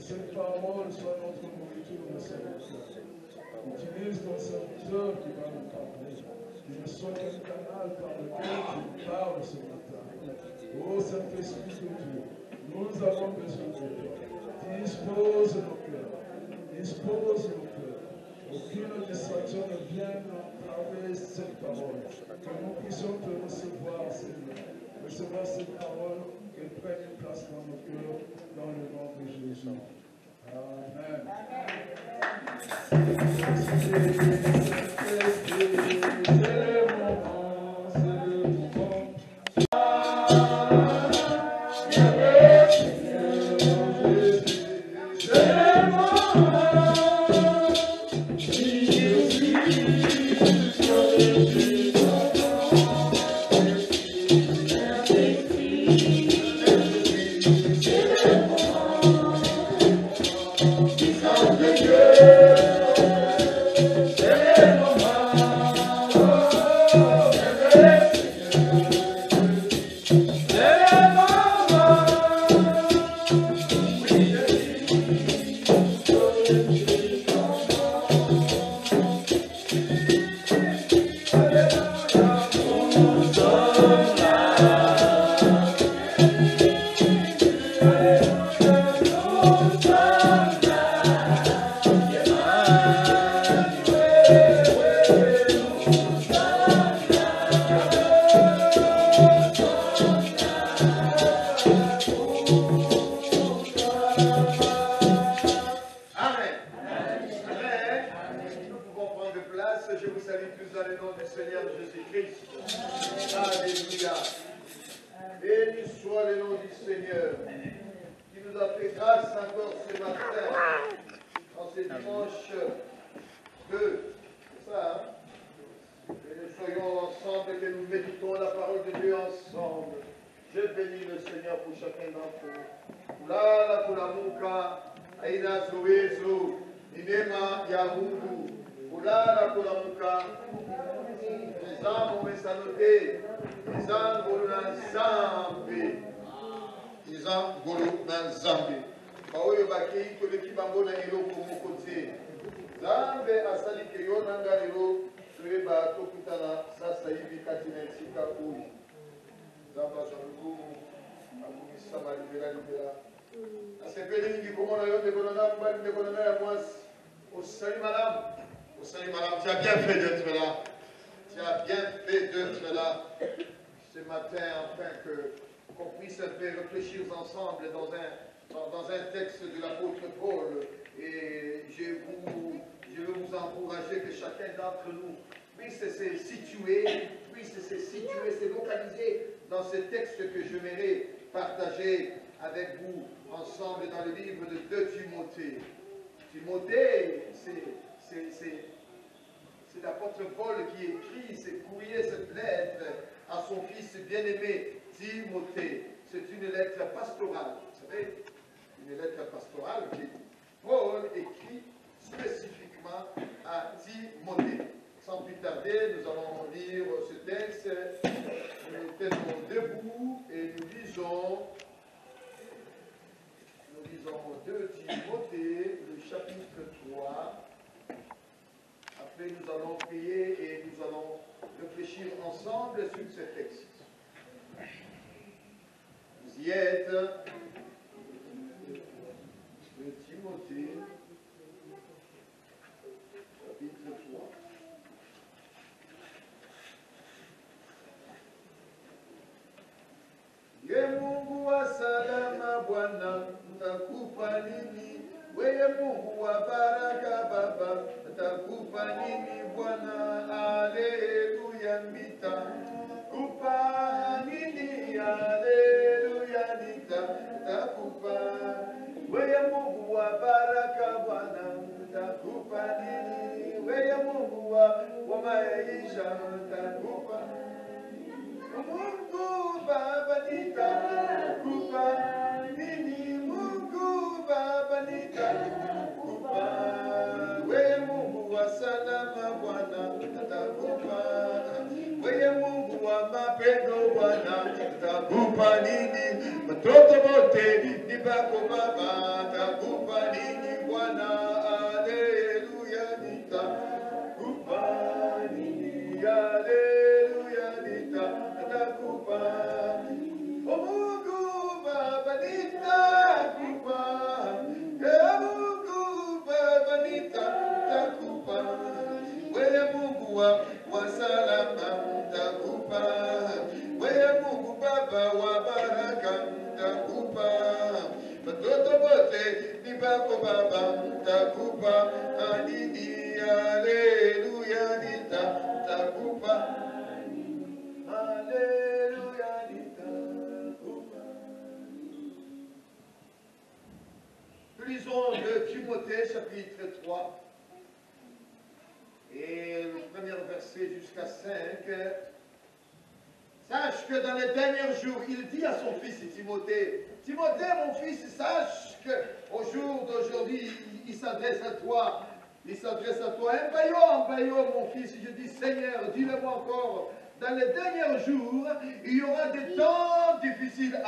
cette parole soit notre nourriture de Seigneur. Utilise ton serviteur qui va nous parler. Qu'il ne soit qu'un canal par lequel tu parles ce matin. Ô Saint-Esprit de Dieu, nous avons besoin de toi. Dispose nos cœurs. Dispose nos cœurs. Aucune distraction ne vienne entraver cette parole. Que nous puissions te recevoir, Seigneur. Recevoir cette parole, qu'elle prenne une place dans nos cœurs, dans le nom de Jésus. Amen. C'est l'apôtre Paul qui écrit ce courrier, cette lettre à son fils bien-aimé Timothée. C'est une lettre pastorale. Vous savez, une lettre pastorale que Paul écrit spécifiquement à Timothée. Sans plus tarder, nous allons lire ce texte. Nous nous tenons debout et nous lisons 2 Timothée, le chapitre 3. Après, nous allons prier et nous allons réfléchir ensemble sur ce texte. Vous y êtes. 2 Timothée, chapitre 3. Ye Mungu wa salama Bwana, nitakupa nini? Weye Mungu wa baraka Baba, nitakupa nini Bwana? Haleluya, nitakupa nini? Haleluya, nitakupa. Weye Mungu wa baraka Bwana, nitakupa nini? Weye Mungu wa maisha, nitakupa. Mungu Baba nitakupa nini? Mungu Baba nitakupa. Wewe Mungu wa salama Bwana nitakupa. Wewe Mungu wa mapendo Bwana nitakupa nini? Watoto wote ni bako Baba nitakupa takupa, adidi, alléluia, dita, takupa, alléluia, dita, takupa. Nous lisons de Timothée, chapitre 3, et le premier verset jusqu'à 5. Sache que dans les derniers jours, il dit à son fils Timothée, Timothée, mon fils, sache qu'au jour d'aujourd'hui, il s'adresse à toi. Il s'adresse à toi. Un baillot, mon fils. Je dis, Seigneur, dis-le-moi encore. Dans les derniers jours, il y aura des temps difficiles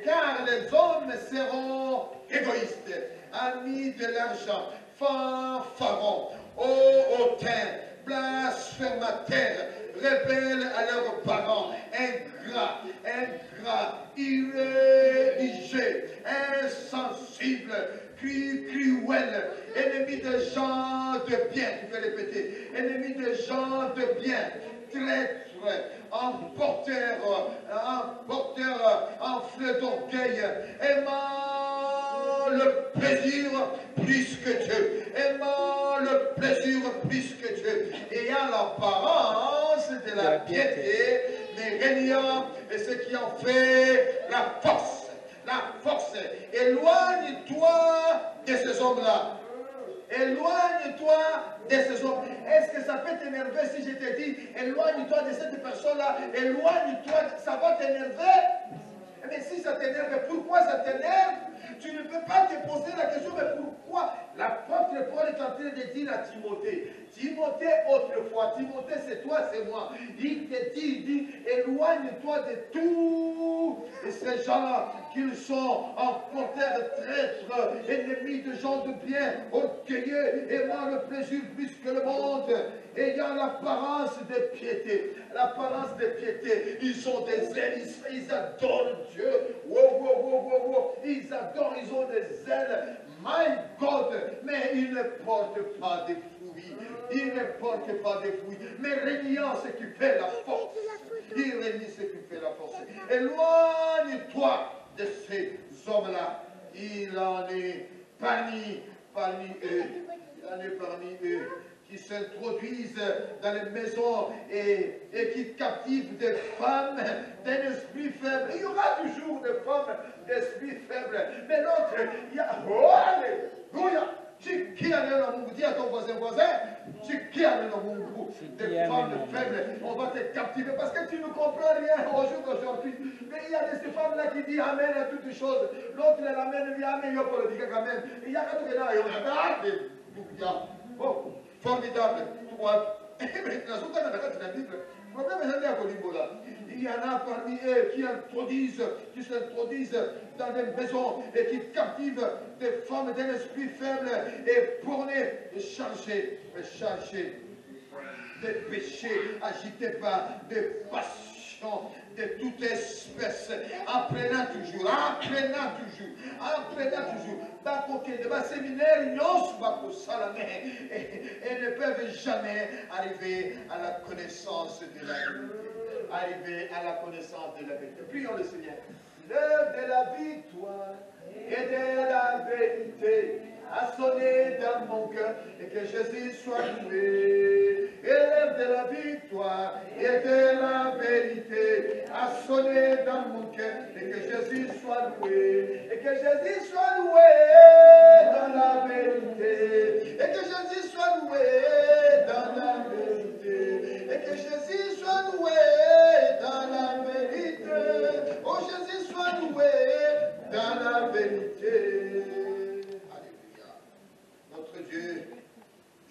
car les hommes seront égoïstes, amis de l'argent, fanfarons, hautains, blasphémateurs, rebelles à leurs parents, ingrats, irrédigés, insensibles, cruels, ennemis de gens de bien, tu peux répéter, ennemis de gens de bien, traîtres, emporteurs, enflés d'orgueil, aimant le plaisir plus que Dieu, aimant le plaisir plus que Dieu, ayant l'apparence de la piété, mais régnant et ce qui en fait la force. La force. Éloigne-toi de ces hommes-là. Éloigne-toi de ces hommes. Est-ce que ça peut t'énerver si je te dis éloigne-toi de cette personne-là? Éloigne-toi, ça va t'énerver? Mais si ça t'énerve, pourquoi ça t'énerve? Tu ne peux pas te poser la question, mais pourquoi? L'apôtre Paul est en train de dire à Timothée, Timothée autrefois, Timothée c'est toi, c'est moi. Il te dit, il dit, éloigne-toi de tous ces gens qu'ils sont emporteurs, traîtres, ennemis de gens de bien, orgueilleux, aimant le plaisir plus que le monde, ayant l'apparence de piété. L'apparence de piété, ils ont des ailes, ils adorent Dieu. Ils adorent, ils ont des ailes. My God, mais ils ne portent pas de fruits. Ils ne portent pas de fruits. Mais régnant ce qui fait la force. Il renie ce qui fait la force. Éloigne-toi de ces hommes-là. Il en est parmi eux. Il en est parmi eux qui s'introduisent dans les maisons et qui captivent des femmes d'un esprit faible. Il y aura toujours des femmes d'esprit faible. Mais l'autre, il y a... Oh, alléluia! Qui a le monde? Dis à ton voisin, qui a le monde? Des femmes faibles, on va te captiver parce que tu ne comprends rien au jour d'aujourd'hui. Mais il y a ces femmes-là qui disent Amen à toutes choses. L'autre, elle amène, lui Amen, il y a pour le dire Amen. Il y a quand là, alléluia. Oh, formidable. Il y en a parmi eux qui s'introduisent dans des maisons et qui captivent des femmes d'un esprit faible et borné et chargées de péchés, agités par des passions de toute espèce, apprenant toujours. Et ne peuvent jamais arriver à la connaissance de la vérité. Prions le Seigneur. L'heure de la victoire et de la vérité a sonné dans mon cœur et que Jésus soit loué. Et l'heure de la victoire et de la vérité a sonné dans mon cœur et que Jésus soit loué. Et que Jésus soit loué dans la vérité. Et que Jésus soit loué dans la vérité. Et que Jésus soit loué dans la vérité. Oh Jésus soit loué dans la vérité. Notre Dieu,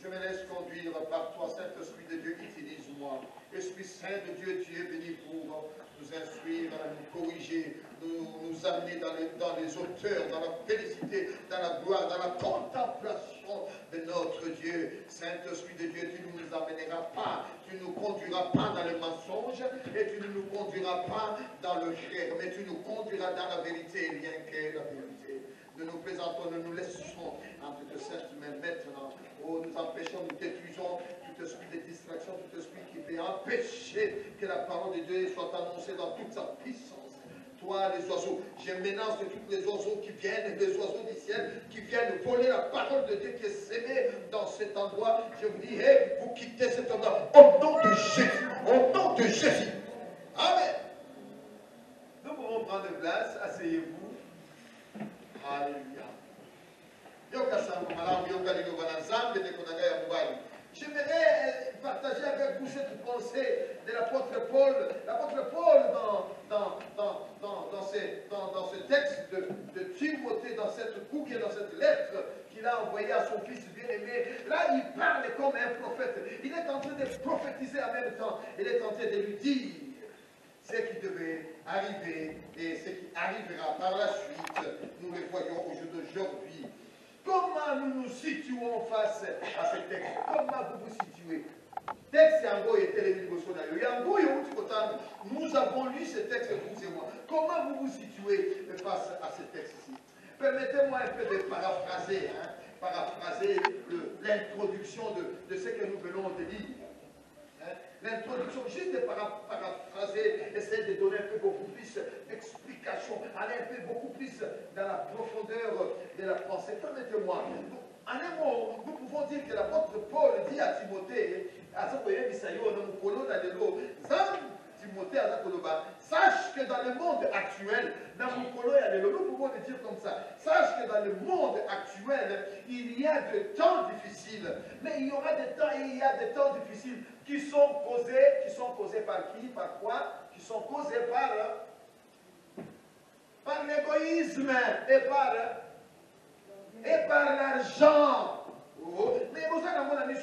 je me laisse conduire par toi, Saint-Esprit de Dieu, utilise-moi. Esprit Saint de Dieu, tu es venu pour nous instruire, nous corriger, nous amener dans les hauteurs, dans la félicité, dans la gloire, dans la contemplation de notre Dieu. Saint-Esprit de Dieu, tu ne nous amèneras pas, tu ne nous conduiras pas dans le mensonge et tu ne nous conduiras pas dans le frère, mais tu nous conduiras dans la vérité, rien que la vérité. Nous nous présentons, nous nous laissons entre tes saintes mains maintenant. Oh, nous empêchons, nous détruisons tout esprit de distraction, tout esprit qui peut empêcher que la parole de Dieu soit annoncée dans toute sa puissance. toi les oiseaux. Je menace de tous les oiseaux qui viennent, les oiseaux du ciel, qui viennent voler la parole de Dieu qui est sémée dans cet endroit. Je vous dis, hey, vous quittez cet endroit au nom de Jésus, au nom de Jésus. Amen. Nous pouvons prendre place, asseyez-vous. Alléluia. J'aimerais partager avec vous cette pensée de l'apôtre Paul. L'apôtre Paul, dans ce texte de Timothée, dans cette courrier, dans cette lettre qu'il a envoyée à son fils bien-aimé, là il parle comme un prophète. Il est en train de prophétiser en même temps. Il est en train de lui dire ce qui devait arriver et ce qui arrivera par la suite. Nous le voyons au jour d'aujourd'hui. Comment nous nous situons face à ce texte? Comment vous vous situez? Texte yango était le Bible yango nous avons lu ce texte vous et moi. Comment vous vous situez face à ce texte-ci? Permettez-moi un peu de paraphraser, l'introduction de ce que nous venons de lire. L'introduction, juste de paraphraser, essayer de donner un peu beaucoup plus d'explications, aller un peu beaucoup plus dans la profondeur de la pensée. Permettez-moi, en un mot, nous pouvons dire que l'apôtre Paul dit à Timothée, Timothée, sache que dans le monde actuel, nous pouvons le dire comme ça, sache que dans le monde actuel, il y a des temps difficiles, mais il y aura des temps et il y a des temps difficiles qui sont causés par qui, par quoi? Qui sont causés par l'égoïsme et par l'argent. Oh. Mais vous savez, mon ami,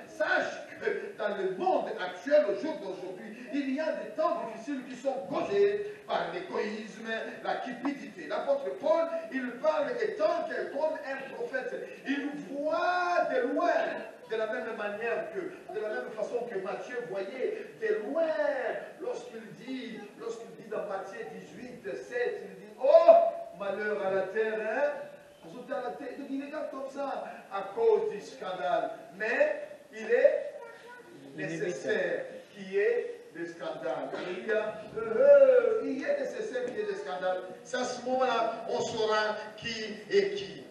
sache que dans le monde actuel, au jour d'aujourd'hui, il y a des temps difficiles qui sont causés par l'égoïsme, la cupidité. L'apôtre Paul, il parle étant comme un prophète. Il voit de loin, de la même manière que, de la même façon que Matthieu voyait de loin, lorsqu'il dit dans Matthieu 18, 7, il dit, oh, malheur à la terre, hein? Il regarde comme ça à cause du scandale. Mais il est nécessaire qu'il y ait des scandales. Il est nécessaire qu'il y ait des scandales. C'est à ce moment-là on saura qui est qui.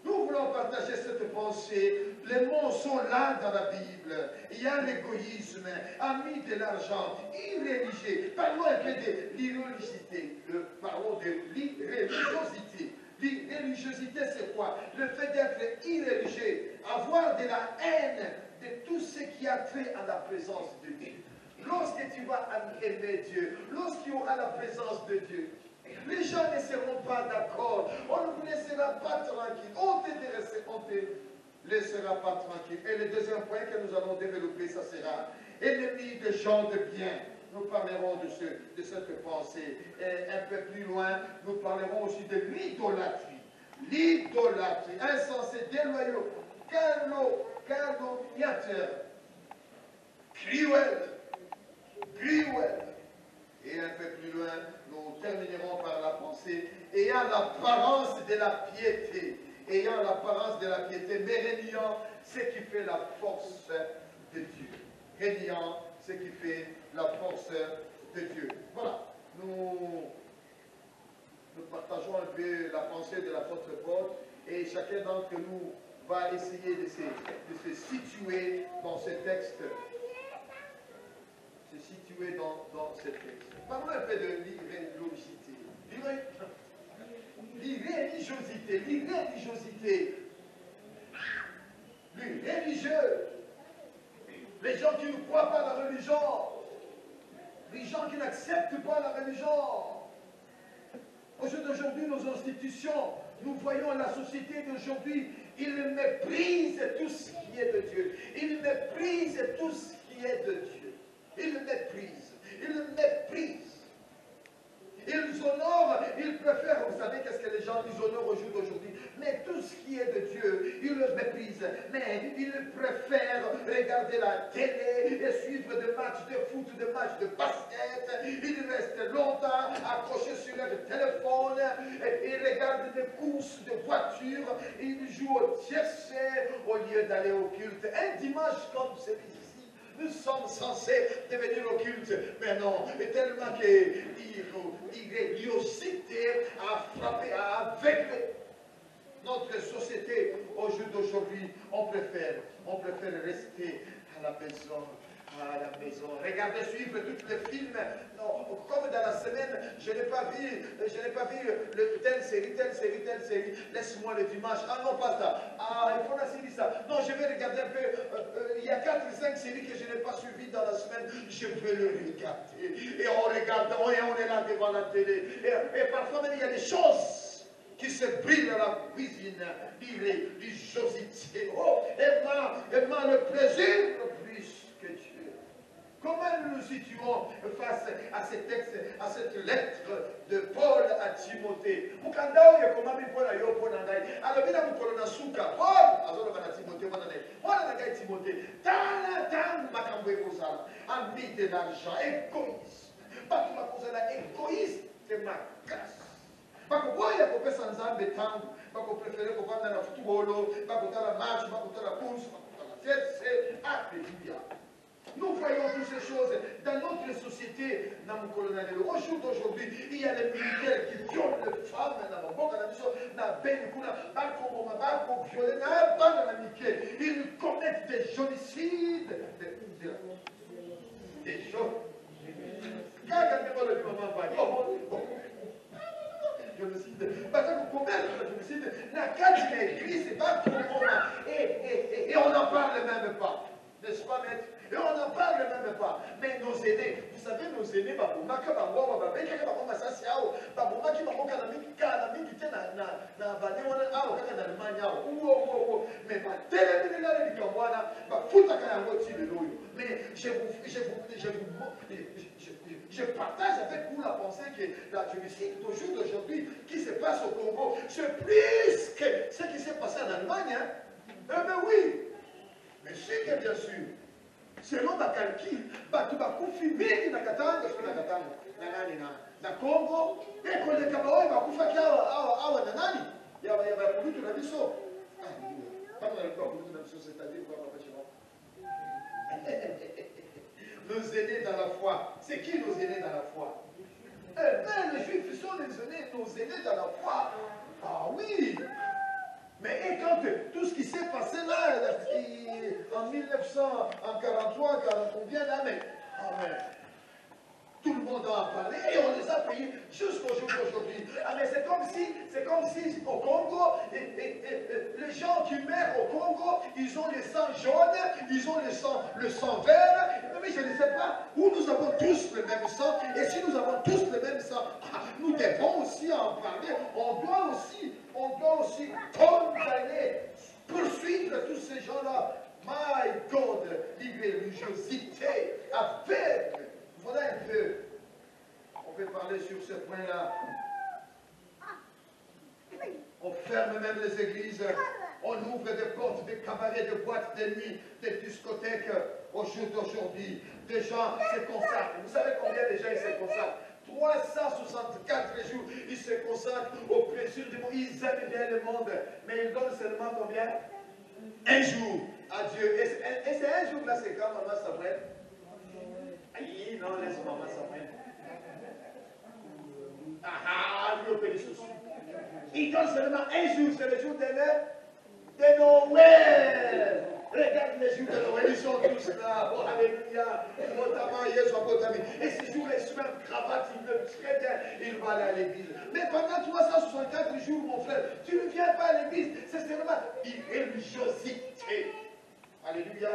Nous voulons partager cette pensée. Les mots sont là dans la Bible. Il y a l'égoïsme, ami de l'argent, irréligieux. Parlons un peu de l'irréligiosité. Parlons de l'irréligiosité. L'irréligiosité, c'est quoi? Le fait d'être irréligieux, avoir de la haine de tout ce qui a trait à la présence de Dieu. Lorsque tu vas aimer Dieu, lorsqu'il y aura la présence de Dieu, les gens ne seront pas d'accord. On ne vous laissera pas tranquille. On te laissera pas tranquille. Et le deuxième point que nous allons développer, ça sera ennemi des gens de bien. Nous parlerons de cette pensée. Et un peu plus loin, nous parlerons aussi de l'idolâtrie. L'idolâtrie, insensé, déloyaux, calomniateur, cruel. Et un peu plus loin, nous terminerons par la pensée, ayant l'apparence de la piété, mais régnant ce qui fait la force de Dieu. Régnant ce qui fait la force de Dieu. Voilà, nous partageons un peu la pensée de l'apôtre Paul, et chacun d'entre nous va essayer de se situer dans ce texte. Dans ce texte. Parlons un peu de l'irréligiosité. Les religieux, les gens qui ne croient pas à la religion, les gens qui n'acceptent pas la religion. Aujourd'hui, nos institutions, nous voyons la société d'aujourd'hui, ils méprisent tout ce qui est de Dieu. Ils méprisent tout ce qui est de Dieu. Ils méprisent. Ils honorent, ils préfèrent, vous savez qu'est-ce que les gens ils honorent au jour d'aujourd'hui, mais tout ce qui est de Dieu, ils le méprisent, mais ils préfèrent regarder la télé et suivre des matchs de foot, des matchs de basket, ils restent longtemps accrochés sur leur téléphone, et ils regardent des courses de voitures, ils jouent au tiercé au lieu d'aller au culte. Un dimanche comme celui-ci, nous sommes censés devenir occultes. Mais non, et tellement l'irréligiosité a frappé, a aveuglé notre société au jour d'aujourd'hui. On préfère rester à la maison. À la maison. Regardez, suivre tous les films. Non, comme dans la semaine, je n'ai pas vu telle série. Laisse-moi le dimanche. Ah non, pas ça. Ah, il faut la série ça. Non, je vais regarder un peu. Il y a 4 ou 5 séries que je n'ai pas suivies dans la semaine. Je vais le regarder. Et on regarde, et on est là devant la télé. Et parfois même, il y a des choses qui se brillent dans la cuisine. L'irréligiosité. Oh, elle m'a le plaisir plus que Dieu. Comment nous nous situons face à ce texte, à cette lettre de Paul à Timothée? Mukandao ya komami Paul ayo Paul nangai. Alors bila mukolona suka Paul azolo bana Timothée mwana naye. Mwana nangai Timothée. Tana makambo ekozala. Ami de l'argent, égoïsme. Batu bakozala égoïste makasi. Bakoboya kopesa nzambe tangu. Bakopréférer kovanda na football, bakotala match, bakotala course, bakotala fête, alléluia. Nous voyons toutes ces choses dans notre société. Au jour d'aujourd'hui, il y a les militaires qui violent les femmes. Ils commettent des génocides. Des choses. Génocide. Parce qu'on commet le génocide. La carte de l'église, c'est pas pour et on n'en parle même pas. N'est-ce pas, maître? Et on n'en parle même pas. Mais nos aînés, vous savez, nos aînés, mais je partage avec vous la pensée que la génocide d'aujourd'hui qui se passe au Congo, c'est plus que ce qui s'est passé en Allemagne. Hein? Eh bien oui, mais c'est que bien sûr. Selon ma calcul, batu bakufi mingi na Katanga, na Congo, et quand les Kabaoui bakufa ki awa na nani, ya kulutu na biso. Pas dans le corps kulutu na biso, c'est-à-dire quoi, nos aînés dans la foi. C'est qui nos aînés dans la foi? Eh bien, les Juifs sont nos aînés dans la foi. Ah oui. Mais et quand tout ce qui s'est passé là, en 1943, 40 combien d'années, tout le monde en a parlé et on les a payés jusqu'au jour d'aujourd'hui. Ah, mais c'est comme si au Congo, les gens qui meurent au Congo, ils ont le sang jaune, ils ont le sang vert, mais je ne sais pas où nous avons tous le même sang, et si nous avons tous le même sang, nous devons aussi en parler, on doit aussi condamner, poursuivre tous ces gens-là. My God, l'irréligiosité aveugle. Voilà un peu. On peut parler sur ce point-là. On ferme même les églises. On ouvre des portes, des cabarets, des boîtes de nuit, des discothèques. Au jour d'aujourd'hui, des gens se consacrent. Vous savez combien de gens ils se consacrent? 364 jours, ils se consacrent au plaisir du monde. Ils aiment bien le monde. Mais ils donnent seulement combien? Un jour à Dieu. Et c'est un jour là, c'est quand Maman Samuel? Aïe, non, laisse Maman Samuel. Il donne seulement un jour, c'est le jour de Noël. Regarde les jours de Noël, ils sont tous là. Oh, alléluia. Et ces jours, ils se mettent cravate, ils le très bien, ils vont aller à l'église. Mais pendant 364 jours, mon frère, tu ne viens pas à l'église, c'est seulement irréligiosité. Alléluia.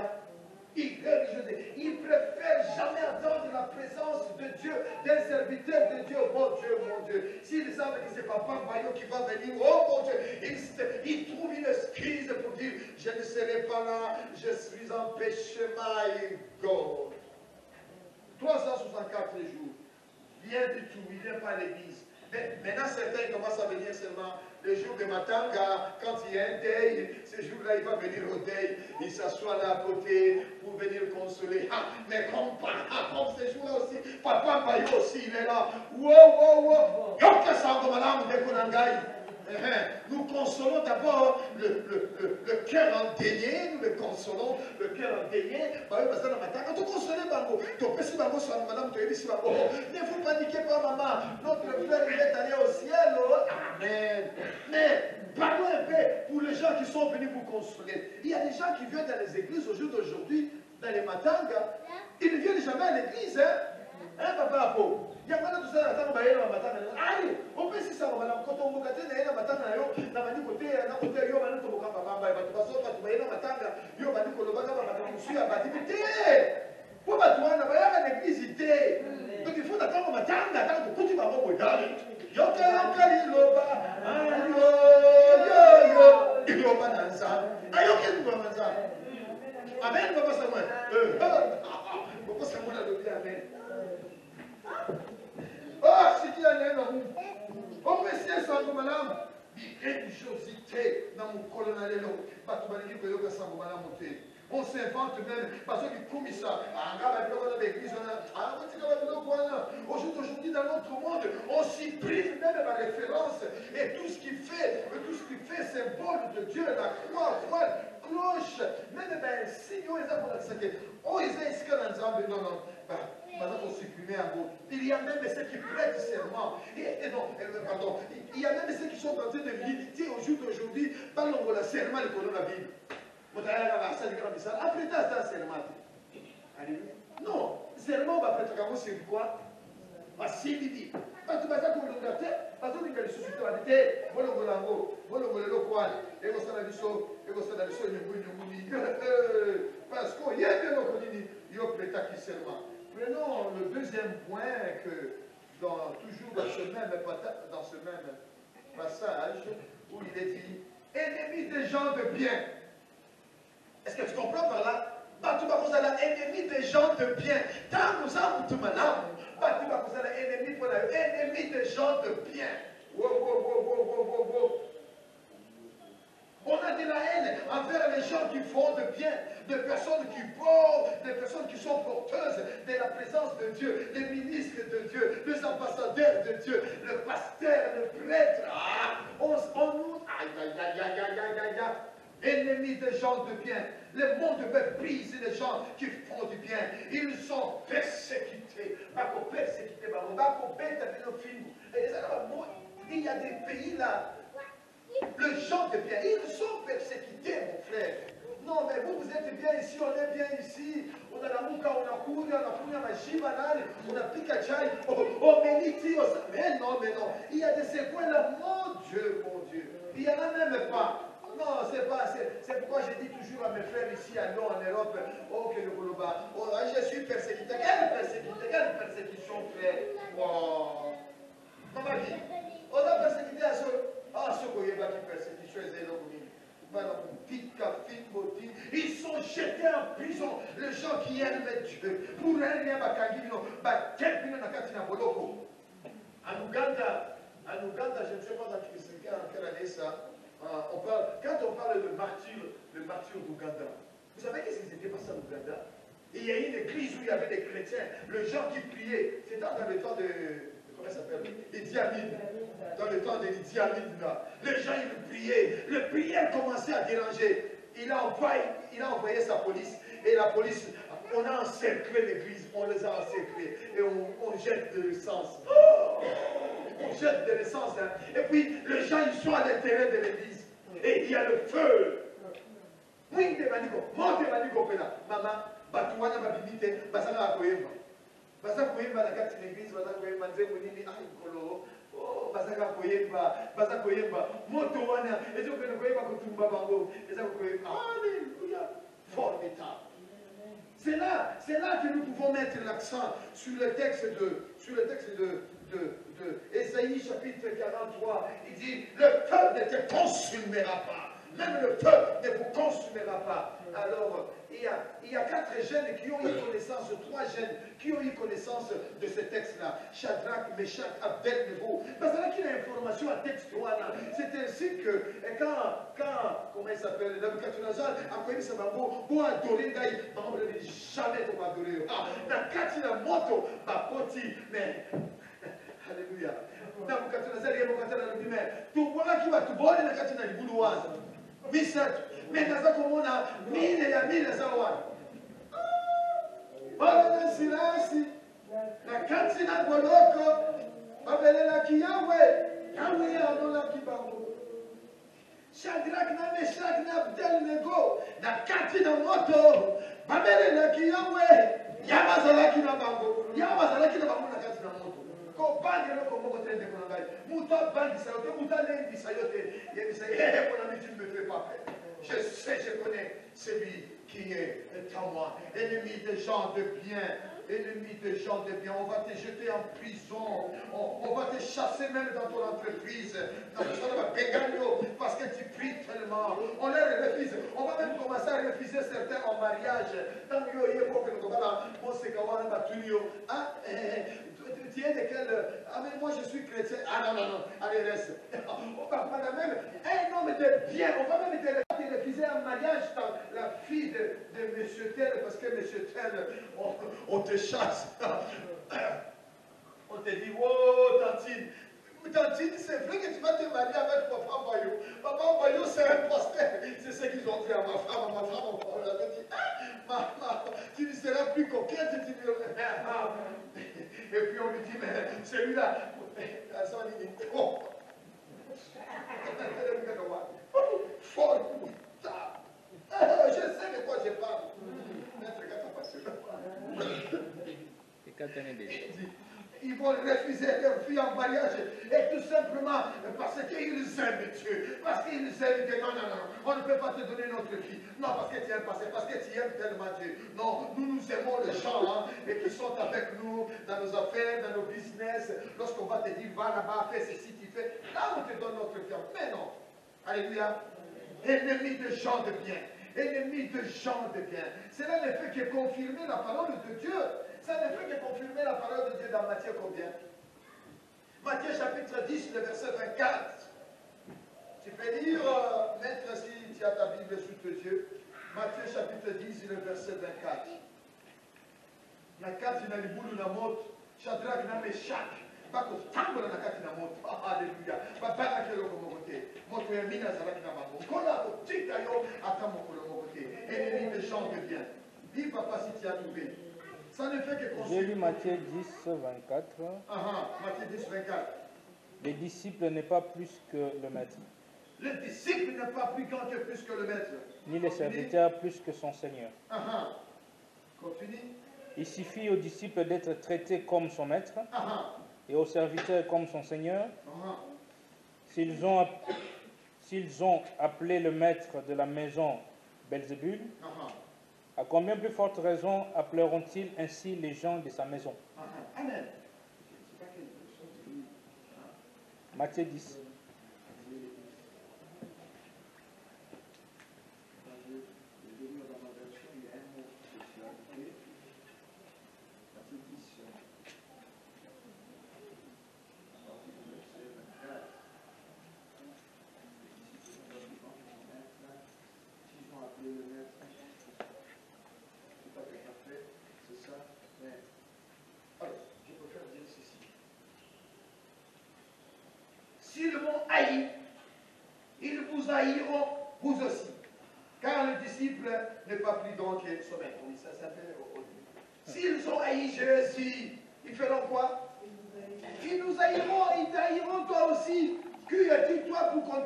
Irréligiosité. Ils préfèrent jamais attendre la présence de Dieu, d'un serviteur de Dieu. Mon Dieu, mon Dieu. S'ils savent que c'est Papa Maillot qui va venir, oh mon Dieu, ils trouvent une excuse pour dire, je ne serai pas là, je suis en péché, my God. 364 jours. Rien du tout, il ne vient pas à l'église. Mais maintenant, certains commencent à venir seulement le jour de Matanga, quand il y a un deuil, ce jour-là, il va venir au deuil, il s'assoit là à côté pour venir consoler. Ah, mais comme ce jour-là aussi, Papa Maillot aussi, il est là. Wow, wow, wow. Yoka Sango Malam de Konangai. Nous consolons d'abord le cœur endeuillé, nous le consolons, le cœur endeuillé. Quand on console Bango, ne vous paniquez pas, maman. Notre frère, il est allé au ciel. Amen. Mais parlons un peu pour les gens qui sont venus vous consoler. Il y a des gens qui viennent dans les églises au jour d'aujourd'hui, dans les matangas. Ils ne viennent jamais à l'église. Hein, papa, il y a pas de ça, allez, on peut si ça, quand on vous gâte, il y a un matin, il y a un côté, il y a un côté, donc il faut attendre matanga, attendre que tu vas voir amen, papa Samuel. Papa Samuel a dit amen. Oh, c'est qui a l'air dans nous. On peut essayer ça comme madame. Religiosité dans mon colonel. On s'invente même parce que comme ça. Aujourd'hui dans notre monde, on s'y prive même la référence et tout ce qui fait symbole de Dieu, la croix, voile, cloche, même un signe, il y a même ceux qui prêtent serment. Pardon, il y a même ceux qui sont en train de militer au jour d'aujourd'hui par le serment de la Bible. Après ça, c'est un serment. Non, serment va prêter comme c'est quoi? Si dit. Parce que ça comme le gâté, parce que les sociétés ont été, voilà le local, et vous savez parce qu'il y a des gens qui ont prêté qui serment. Prenons le deuxième point que toujours dans ce même passage où il est dit ennemis des gens de bien. Est-ce que tu comprends par là? Tu vas vous aller ennemi des gens de bien. Tant nous avons tout maintenant, tu vas vous aller ennemi des gens de bien. On a de la haine envers les gens qui font de bien, des personnes qui portent, des personnes qui sont porteuses de la présence de Dieu, les ministres de Dieu, les ambassadeurs de Dieu, le pasteur, le prêtre. On nous... Ennemis des gens de bien. Le monde méprise les gens qui font du bien. Ils sont persécutés. Il y a des pays là. Les gens de bien, ils sont persécutés, mon frère. Non, mais vous êtes bien ici, on est bien ici. On a la mouka, on a couru, on a couru à Machibanal, on a Pikachu, on Méniti, mais non. Il y a des séquelles là, mon Dieu. Il n'y en a même pas. Non, c'est pourquoi je dis toujours à mes frères ici à Lyon, en Europe, que le Goloba, je suis persécuté. Quelle persécution, frère? Oh. Maman dit, on a persécuté à ceux qui persécution, ils sont jetés en prison. Les gens qui aiment Dieu. Pour rien, en Ouganda, je ne sais pas dans quelle année ça. Quand on parle de martyr d'Ouganda, vous savez qu'est-ce qui s'était passé en Ouganda? Il y a une église où il y avait des chrétiens, les gens qui priaient. C'était dans le temps de... Comment ça s'appelle? Idi Amin. Dans le temps de Idi Amin, les gens ils priaient. Les prières commençaient à déranger. Il a envoyé sa police. Et la police, on a encerclé l'église. On les a encerclés. Et on jette de l'essence. On jette de l'essence. Et puis, les gens, ils sont à l'intérieur de l'église. Et il y a le feu. Oui, des manico. Monte des manico, pena. Maman, batouana, babimite, basana akoyema. Basana koyema, la carte de l'église, basana koyema, nzemunini, kolo. Oh, basana koyema. Moto wana, et je vais koyema kotumba bango. Et ça koyema. Alléluia. Formidable. C'est là que nous pouvons mettre l'accent sur le texte de Ésaïe chapitre 43, il dit, le feu ne te consumera pas. Même le feu ne vous consumera pas. Alors, il y a 4 jeunes qui ont eu connaissance, 3 jeunes qui ont eu connaissance de ce texte-là. Shadrach, Meshach, Abednego. Parce que là, qu'il y a information à texte. C'est ainsi que comment il s'appelle, Nabucodonosor a connu ce mambo, pour adorer, jamais on va adorer. Dans 4 moto, mais alléluia. na mukatulazali mukatala lubime tubona kiba tubone na kati na libulu wana misatu menaza komona mine ya mine za wana bana silasi na kati na boloko babelelaki yawe alolaki bango Shadrach na Meshach na Abednego na kati na moto babelelaki yawe yabazalaki na bango na kati na moto ko bange loko moko tende kona ngai muto bangi sa yote muto lendi sa yote yebisa kona miti me fait pas peur. Je connais celui qui est en moi, ennemi des gens de bien. Ennemi des gens de bien, on va te jeter en prison, on va te chasser même dans ton entreprise, parce que tu pries tellement. On les refuse, on va même commencer à refuser certains en mariage. Tu es de quel... Ah mais moi je suis chrétien. Ah non, allez reste. On va pas même un homme de bien, on va même te refuser un mariage dans la fille de monsieur tel, parce que monsieur tel, on te chasse. On te dit, oh tantine, c'est vrai que tu vas te marier avec Papa Bayou. Papa Bayou, c'est un pasteur. C'est ce qu'ils ont dit à ma femme. On avait dit, maman, tu ne seras plus coquette. Et puis on lui dit, mais celui-là, je sais de quoi je parle. Ils vont refuser leur fille en mariage et tout simplement parce qu'ils aiment Dieu, parce qu'ils aiment Dieu. Non, on ne peut pas te donner notre fille. Non, parce que tu aimes passer, parce que tu aimes tellement Dieu. Non, nous aimons les gens et qui sont avec nous dans nos affaires, dans nos business. Lorsqu'on va te dire, va là-bas, fais ceci, tu fais. Là, on te donne notre fille. Mais non. Alléluia. Ennemi de gens de bien. Ennemi de gens de bien. Cela ne fait que confirmer la parole de Dieu. Ça ne fait que confirmer la parole de Dieu dans Matthieu combien? Matthieu chapitre 10, le verset 24. Tu peux lire, maître, si tu as ta Bible sous tes yeux. Matthieu chapitre 10, le verset 24. Na kati na libulu na moto, Shadrach na Meshach, bakotambola na kati na moto. Alléluia. Babaka keloko mokote. Moto ya mina zalaki na bango. Kola kotika yo ata mokolo mokote. Ennemi de gens de bien. Dis papa si tu as trouvé. Ça ne fait que J'ai lu Matthieu 10, 24. Matthieu 10, 24. Le disciple n'est pas plus que le maître. Le disciple n'est pas plus grand que plus que le maître. Ni le serviteur plus que son Seigneur. Continue. Il suffit au disciple d'être traité comme son maître et au serviteur comme son Seigneur. S'ils ont appelé le maître de la maison Belzébul, à combien plus forte raison appelleront-ils ainsi les gens de sa maison? Amen. Matthieu 10. S'ils m'ont haï, ils vous haïront vous aussi. Car le disciple n'est pas plus grand que son maître. Oui, ça s'appelle au début. S'ils ont haï Jésus, ils feront quoi? Ils nous haïront, ils t'haïront toi aussi. Qui as-tu toi pour qu'on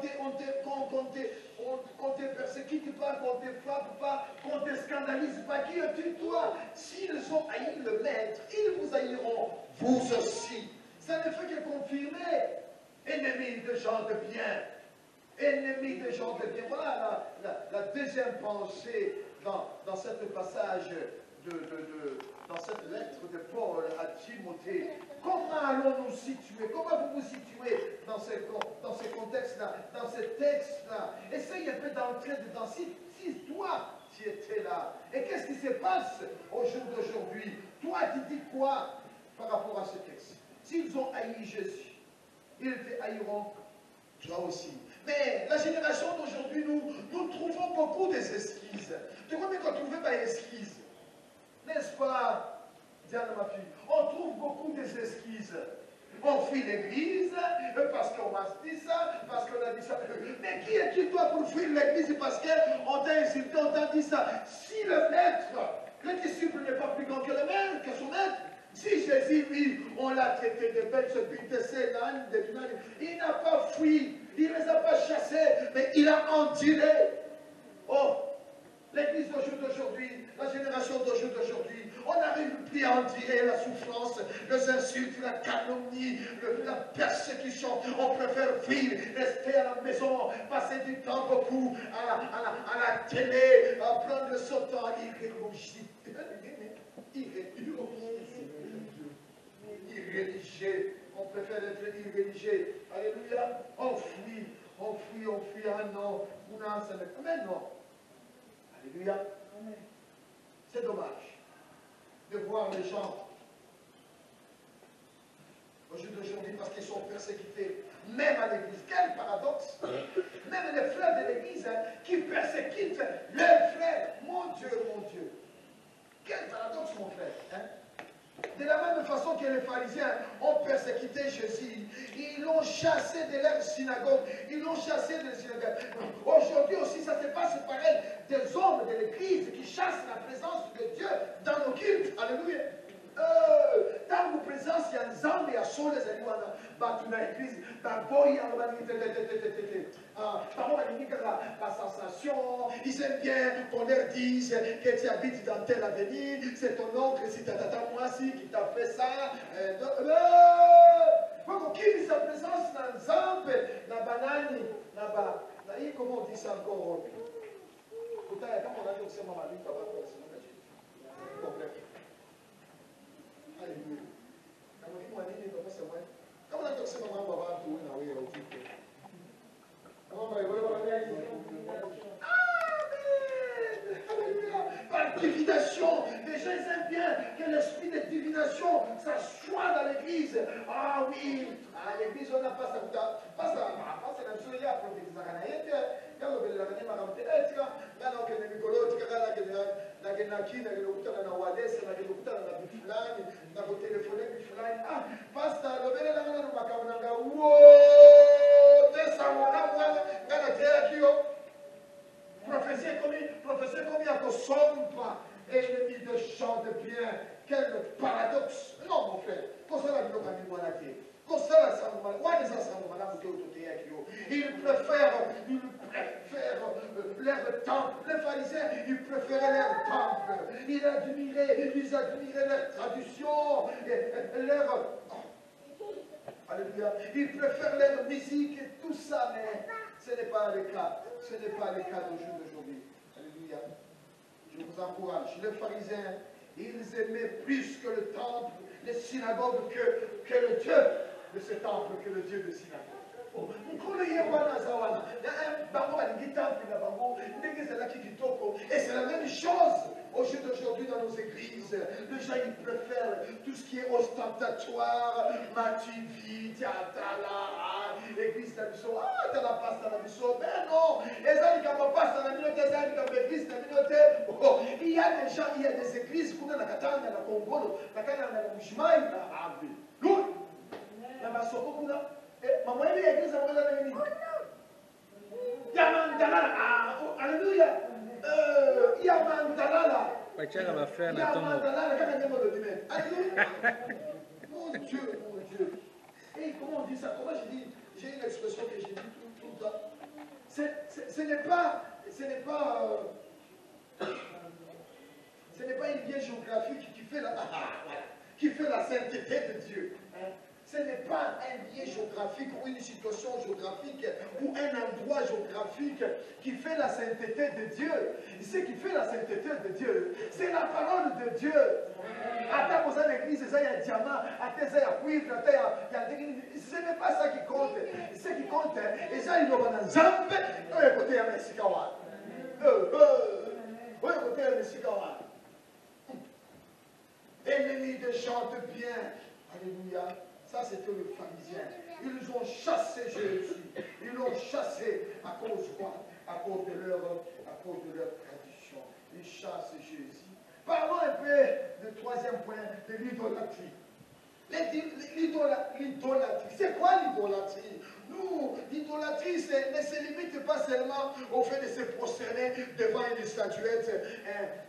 te persécute pas, qu'on te frappe pas, qu'on te scandalise pas? Qui es-tu toi? S'ils ont haï le maître, ils vous haïront vous aussi. Ça ne fait que confirmer. Ennemis de gens de bien. Ennemis de gens de bien. Voilà la deuxième pensée dans ce passage, dans cette lettre de Paul à Timothée. Comment allons-nous situer? Comment vous vous situez dans ce contexte-là, dans ce texte-là? Essaye un peu d'entrer dedans. Si toi, tu étais là, et qu'est-ce qui se passe au jour d'aujourd'hui? Toi, tu dis quoi par rapport à ce texte? S'ils ont haï Jésus, ils te haïront toi aussi. Mais la génération d'aujourd'hui, nous trouvons beaucoup d'esquisses. Tu vois, mais quand tu trouves des esquisses, n'est-ce pas, Diane, ma fille? On trouve beaucoup d'esquisses. On fuit l'église parce qu'on m'a dit ça, parce qu'on a dit ça. Mais qui es-tu toi pour fuir l'église parce qu'on t'a insulté, on t'a dit ça? Si le maître, le disciple n'est pas plus grand que le maître, que son maître. Si Jésus, lui, on l'a traité de bêtes, il n'a pas fui, il ne les a pas chassés, mais il a enduré. Oh, l'église d'aujourd'hui, la génération d'aujourd'hui, on n'arrive plus à endurer la souffrance, les insultes, la calomnie, la persécution. On préfère fuir, rester à la maison, passer du temps beaucoup à la télé, à prendre le sautant, irréligieux. On préfère être irréligieux. Alléluia. On fuit. Ah non. Mais non. Alléluia. C'est dommage de voir les gens aujourd'hui parce qu'ils sont persécutés, même à l'église. Quel paradoxe! Même les frères de l'église qui persécutent leurs frères. Mon Dieu, mon Dieu. Quel paradoxe, mon frère. Hein? De la même façon que les pharisiens ont persécuté Jésus, ils l'ont chassé de leur synagogue, ils l'ont chassé de la synagogue. Aujourd'hui aussi, ça se passe pareil. Des hommes de l'église qui chassent la présence de Dieu dans nos cultes. Alléluia. Dans vos présences, il y a un zam et un sol, les amis, dans l'église, la sensation, ils aiment bien qu'on leur dise que tu habites dans telle avenue, c'est ton oncle, c'est ta tata Moissi qui t'a fait ça. Qui sa présence dans le zam, la banane, là-bas. Comment on dit ça encore? Pourtant, quand on a dit que c'est ma vie, ça va faire ça. Problème. Alléluia. Kama nataka kusema mambo watu na wewe ufike. Par divination, les gens aiment bien que l'esprit de divination, ça soit dans l'église. Ah oui, à l'église on n'a pas ça. Pas ça, c'est la chose, il y a prophétisé à Canaïte. Kama vile la kanima kamte etika, ngana ukene mikolo tika kala na kenakina kelokutana na wadesa na kelokutana na bifulani na kutelefone bifulani. Ah, pastor lobele la ngana makamuna nga wo desa mwana mwana ngana tea kio. Prophétie comme il y a que sombre ennemi de chant de bien. Quel paradoxe. Non mon frère, comme ça la vie n'a pas été. Ils préfèrent leur temple. Les pharisiens, ils préféraient leur temple. Ils admiraient leur tradition, leur... Alléluia. Ils préfèrent leur musique et tout ça, mais ce n'est pas le cas. Ce n'est pas le cas d'aujourd'hui. Alléluia. Je vous encourage. Les pharisiens, ils aimaient plus que le temple, les synagogues, que le Dieu de ce temple, que le Dieu de synagogue. Et c'est la même chose aujourd'hui dans nos églises. Les gens ils préfèrent tout ce qui est ostentatoire, mativi, théâtala, l'église de Bisso, ah, t'as la passe dans la Bisso, mais non, les gens qui passent dans la minauté, les gens qui l'église de la minauté, il y a des gens, il y a des églises, comme la Katana, la Congo, la Katana, la Mouchmaï, la Avi, l'autre, la Masoko, maman, il y a l'église de la minauté. Yamandalala, alléluia. Yamandalala. Pachaka va faire la tombe. Mon Dieu, mon Dieu. Et comment on dit ça? Comment j'ai dit? J'ai une expression que j'ai dit tout le temps. Ce n'est pas une vieille géographique qui fait la sainteté de Dieu. Ce n'est pas un lieu géographique ou une situation géographique ou un endroit géographique qui fait la sainteté de Dieu. Ce qui fait la sainteté de Dieu, c'est la parole de Dieu. À ta l'église, il y a diamant, à tes il y a cuivre, ce n'est pas ça qui compte. Ce qui compte, et ça, il y a un zambe, et côté à Messikawa. Côté à Messikawa. Ennemis de chante bien. Alléluia. Ça, c'était le pharisien. Ils ont chassé Jésus. Ils l'ont chassé à cause de quoi? À cause de leur tradition. Ils chassent Jésus. Parlons un peu du troisième point, de l'idolâtrie. L'idolâtrie, c'est quoi l'idolâtrie? Nous, l'idolâtrie ne se limite pas seulement au fait de se prosterner devant une statuette.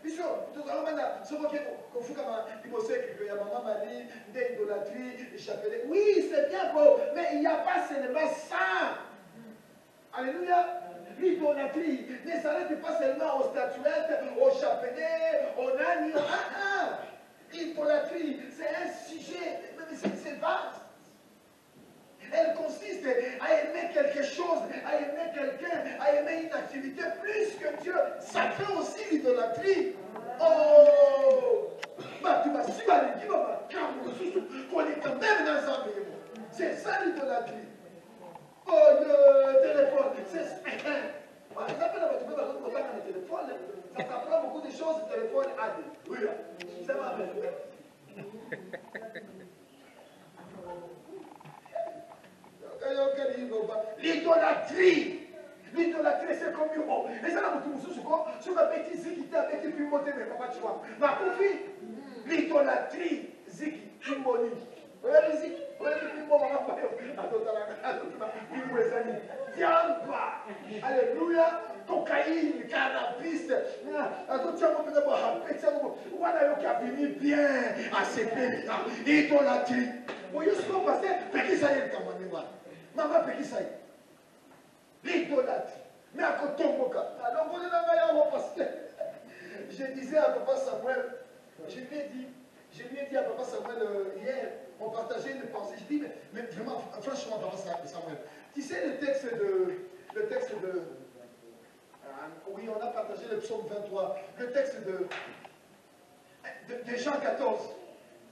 Puisque, tout à l'heure, ce qu'on fout comme il me sait que ma maman m'a dit d'idolâtrie, le chapelet. Oui, c'est bien beau, mais il n'y a pas seulement ça. Alléluia. L'idolâtrie ne s'arrête pas seulement aux statuettes, aux chapelets, aux agneaux. L'idolâtrie, c'est un sujet, c'est vaste. Elle consiste à aimer quelque chose, à aimer quelqu'un, à aimer une activité plus que Dieu. Ça fait aussi l'idolâtrie. Oh! C'est ça l'idolâtrie. Oh, le téléphone, c'est... Ça t'apprend beaucoup de choses, le téléphone. Alléluia. Ça va bien. L'idolâtrie. L'idolâtrie, c'est comme une eau. Et ça, là, sur un petit ziki, tu as petit puis monté, mais papa, tu vois. Ma confie, l'idolâtrie, ziki, immoni. Vous voyez le ziki? Vous voyez le ziki? Diamba. Alléluia. Cocaïne, cannabis. Voilà, il a venu bien à ces pays. Idolâtrie. Vous voyez ce qu'on passe? Péki ça y est, maman, péki ça y est. L'idolâtrie. Mais à côté de moi, alors vous n'avez je disais à papa Samuel, je lui ai dit à papa Samuel hier, on partageait une pensée. Je dis, mais vraiment, franchement, papa Samuel, tu sais le texte de oui, on a partagé le psaume 23, le texte de Jean 14.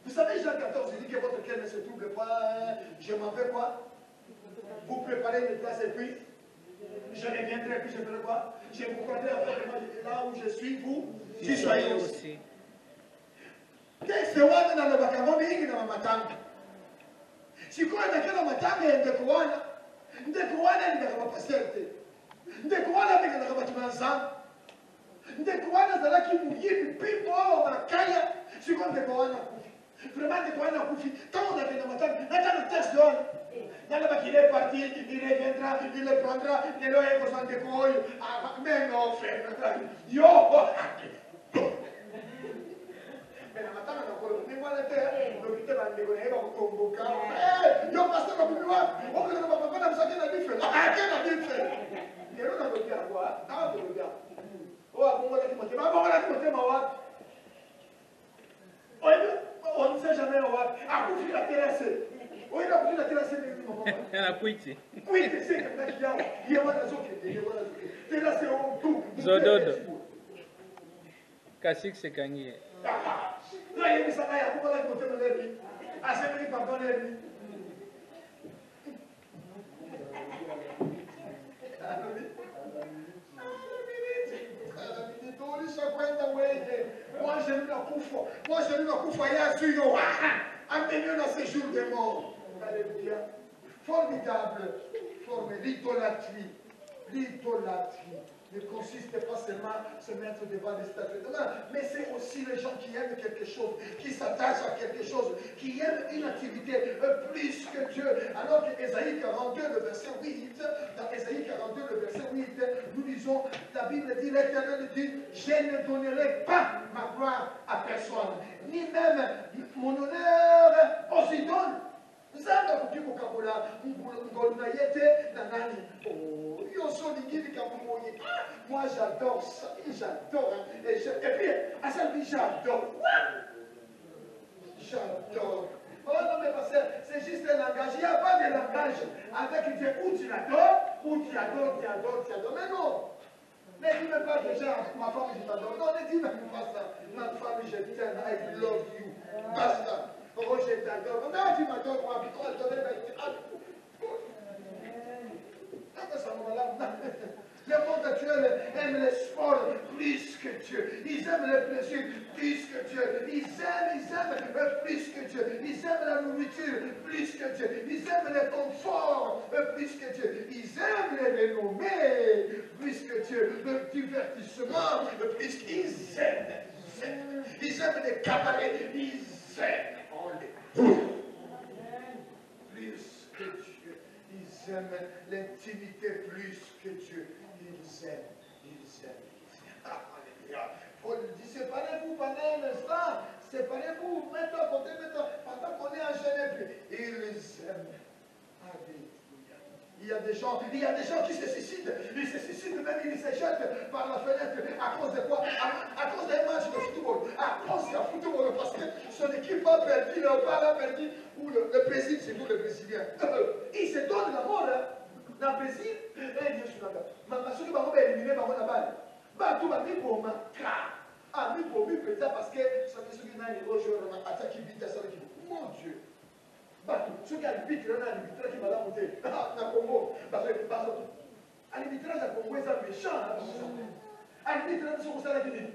Vous savez, Jean 14, il dit que votre cœur ne se trouble pas, je m'en vais quoi? Vous préparez une place et puis je reviendrai, puis je ferai quoi? Je vous prendrai là où je suis, vous, si soyez aussi. Texte wana na bakamo mingi na matanga. Sikuwa na kila matanga ndekuwana. Ndekuwana ni kama paserte. Ndekuwana ni kama tumanza. Ndekuwana zalaki muyibi pimbo makaya. Sikuwa ndekuwana kufi. Vraiment ndekuwana kufi. Quand on avait na matanga, attends le texte là. Il est parti, il reviendra, il le prendra, il le fera de quoi. Mais non, frère, yo! Mais la matin, on a la terre, on a quitté la négociation, on a tombeau. Yo, pasteur, on peut voir, on peut pas faire ça, qu'elle a dit fait. Ah, qu'elle a dit fait. Et on a dit à quoi? Ah, on a dit. Oh, on va dire, on va dire, on ne sait jamais, on va. Ah, vous faites la terrasse. Oui, la pris la terrasse. Elle a quitté. Oui, c'est comme ça qu'il y a. Il y a des autres. Terrasse, on tout. Zododo. Kasik c'est gagné. Là, il y a des salariés, il y a beaucoup de gens. Assembly, pardon, moi, j'ai eu la couffe. Amenez-le dans ces jours de mort. Alléluia. Formidable. L'idolâtrie. L'idolâtrie ne consiste pas seulement à se mettre devant les statues de main, mais c'est aussi les gens qui aiment quelque chose, qui s'attachent à quelque chose, qui aiment une activité plus que Dieu. Alors que Ésaïe 42, le verset 8, dans Ésaïe 42, le verset 8, nous lisons, la Bible dit, l'Éternel dit, je ne donnerai pas ma gloire à personne, ni même mon honneur aux idoles. Zanga kupiku kabula ngolunayete na nani. Oh, yoso lingini kamumoye. Moi j'adore ça, j'adore. Et puis, à ça lui j'adore. J'adore. Oh non mais parce que c'est juste un langage. Il n'y a pas de langage avec Dieu où tu l'adores, où tu adores. Mais non. Ne dis même pas déjà, ma femme je t'adore. Non, ne dis même pas ça. Ma femme je t'aime, I love you. Basta. Oh, je t'adore. Non, tu m'adores, moi, puis toi, tu le monde actuel aime le sport plus que Dieu. Ils aiment le plaisir plus que Dieu. Ils aiment plus que Dieu. Ils aiment la nourriture plus que Dieu. Ils aiment le confort plus que Dieu. Ils aiment les renommées plus que Dieu. Le divertissement plus qu'ils aiment. Ils aiment les cabarets. Ils aiment. aiment l'intimité plus que Dieu. Ils aiment. Alléluia. Paul dit, séparez-vous pendant un instant. Séparez-vous, mets-toi à côté, pendant qu'on est enchaîné. Ils aiment. Alléluia. Il y a des gens qui se suicident. Ils se suicident, même ils se jettent par la fenêtre. À cause de quoi? À cause d'un match de football. À cause du football, parce que son équipe a perdu, le bar a perdu, ou le Brésil, c'est nous les Brésiliens. Ils se donnent la mort. Dans le Brésil, Dieu sur la table. Ceux qui vont éliminer par la balle. Tout va bien pour moi. Ah, mais pour lui, parce que ça fait ce qui n'a pas joué, attaque qui vite à ça. Mon Dieu. Ceux qui arbitrent, il y a un arbitrage qui m'a monté. Dans le Congo. L'arbitrage à Congo est méchant. L'arbitrage, c'est comme ça qui dit.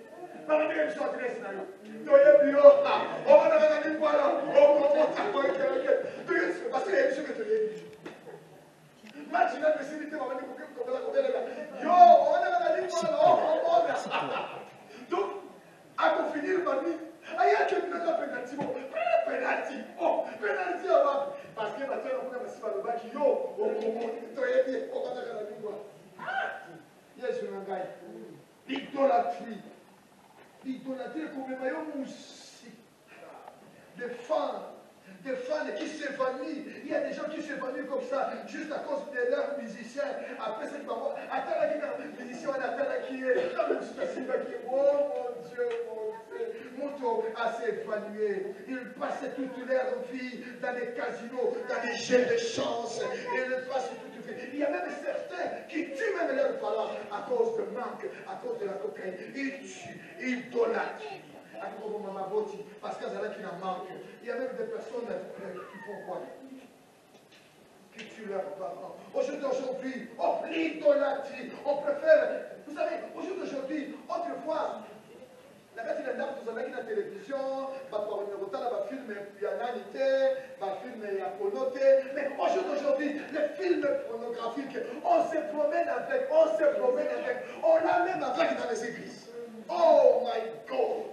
Pas de même chose, c'est scénario. Tu es bio. On va dans la ligne, voilà. Parce qu'il y a une chose que tu dis. Match, il a possibilité, on va dire qu'on va la côté là. Yo, on va dans la ligne, voilà. Donc, à qu'on finisse par dire, il y a quelqu'un qui a pénalty. Pénalty. Oh, pénalty avant. Parce que maintenant, on a passé par le bac. Yo, on va dans la ligne, yes, je m'en gagne. L'idolâtrie. L'idolâtrie est comme le maillot moussi. Des fans qui s'évanouissent. Il y a des gens qui s'évanouissent comme ça, juste à cause de leurs musiciens. Après, c'est pas moi. Attends, les musiciens, on attend qui est. Non, mais c'est pas qui est. Oh mon Dieu, mon tour à s'évanouir. Ils passaient toute leur vie dans les casinos, dans les jeux de chance. Ils passent toute leur vie. Il y a même certains qui tuent même leurs parents à cause de manque, à cause de la cocaïne. Ils tuent, idolâtrent. Parce qu'il y en a qui en manquent. Il y a même des personnes qui font quoi? Qui tuent leurs parents. Aujourd'hui, l'idolâtrie. On préfère. Vous savez, aujourd'hui, autrefois, la bête il y a dans la télévision, il film mais aujourd'hui, les films pornographiques, on se promène avec, on l'a même avec dans les églises. Oh my God!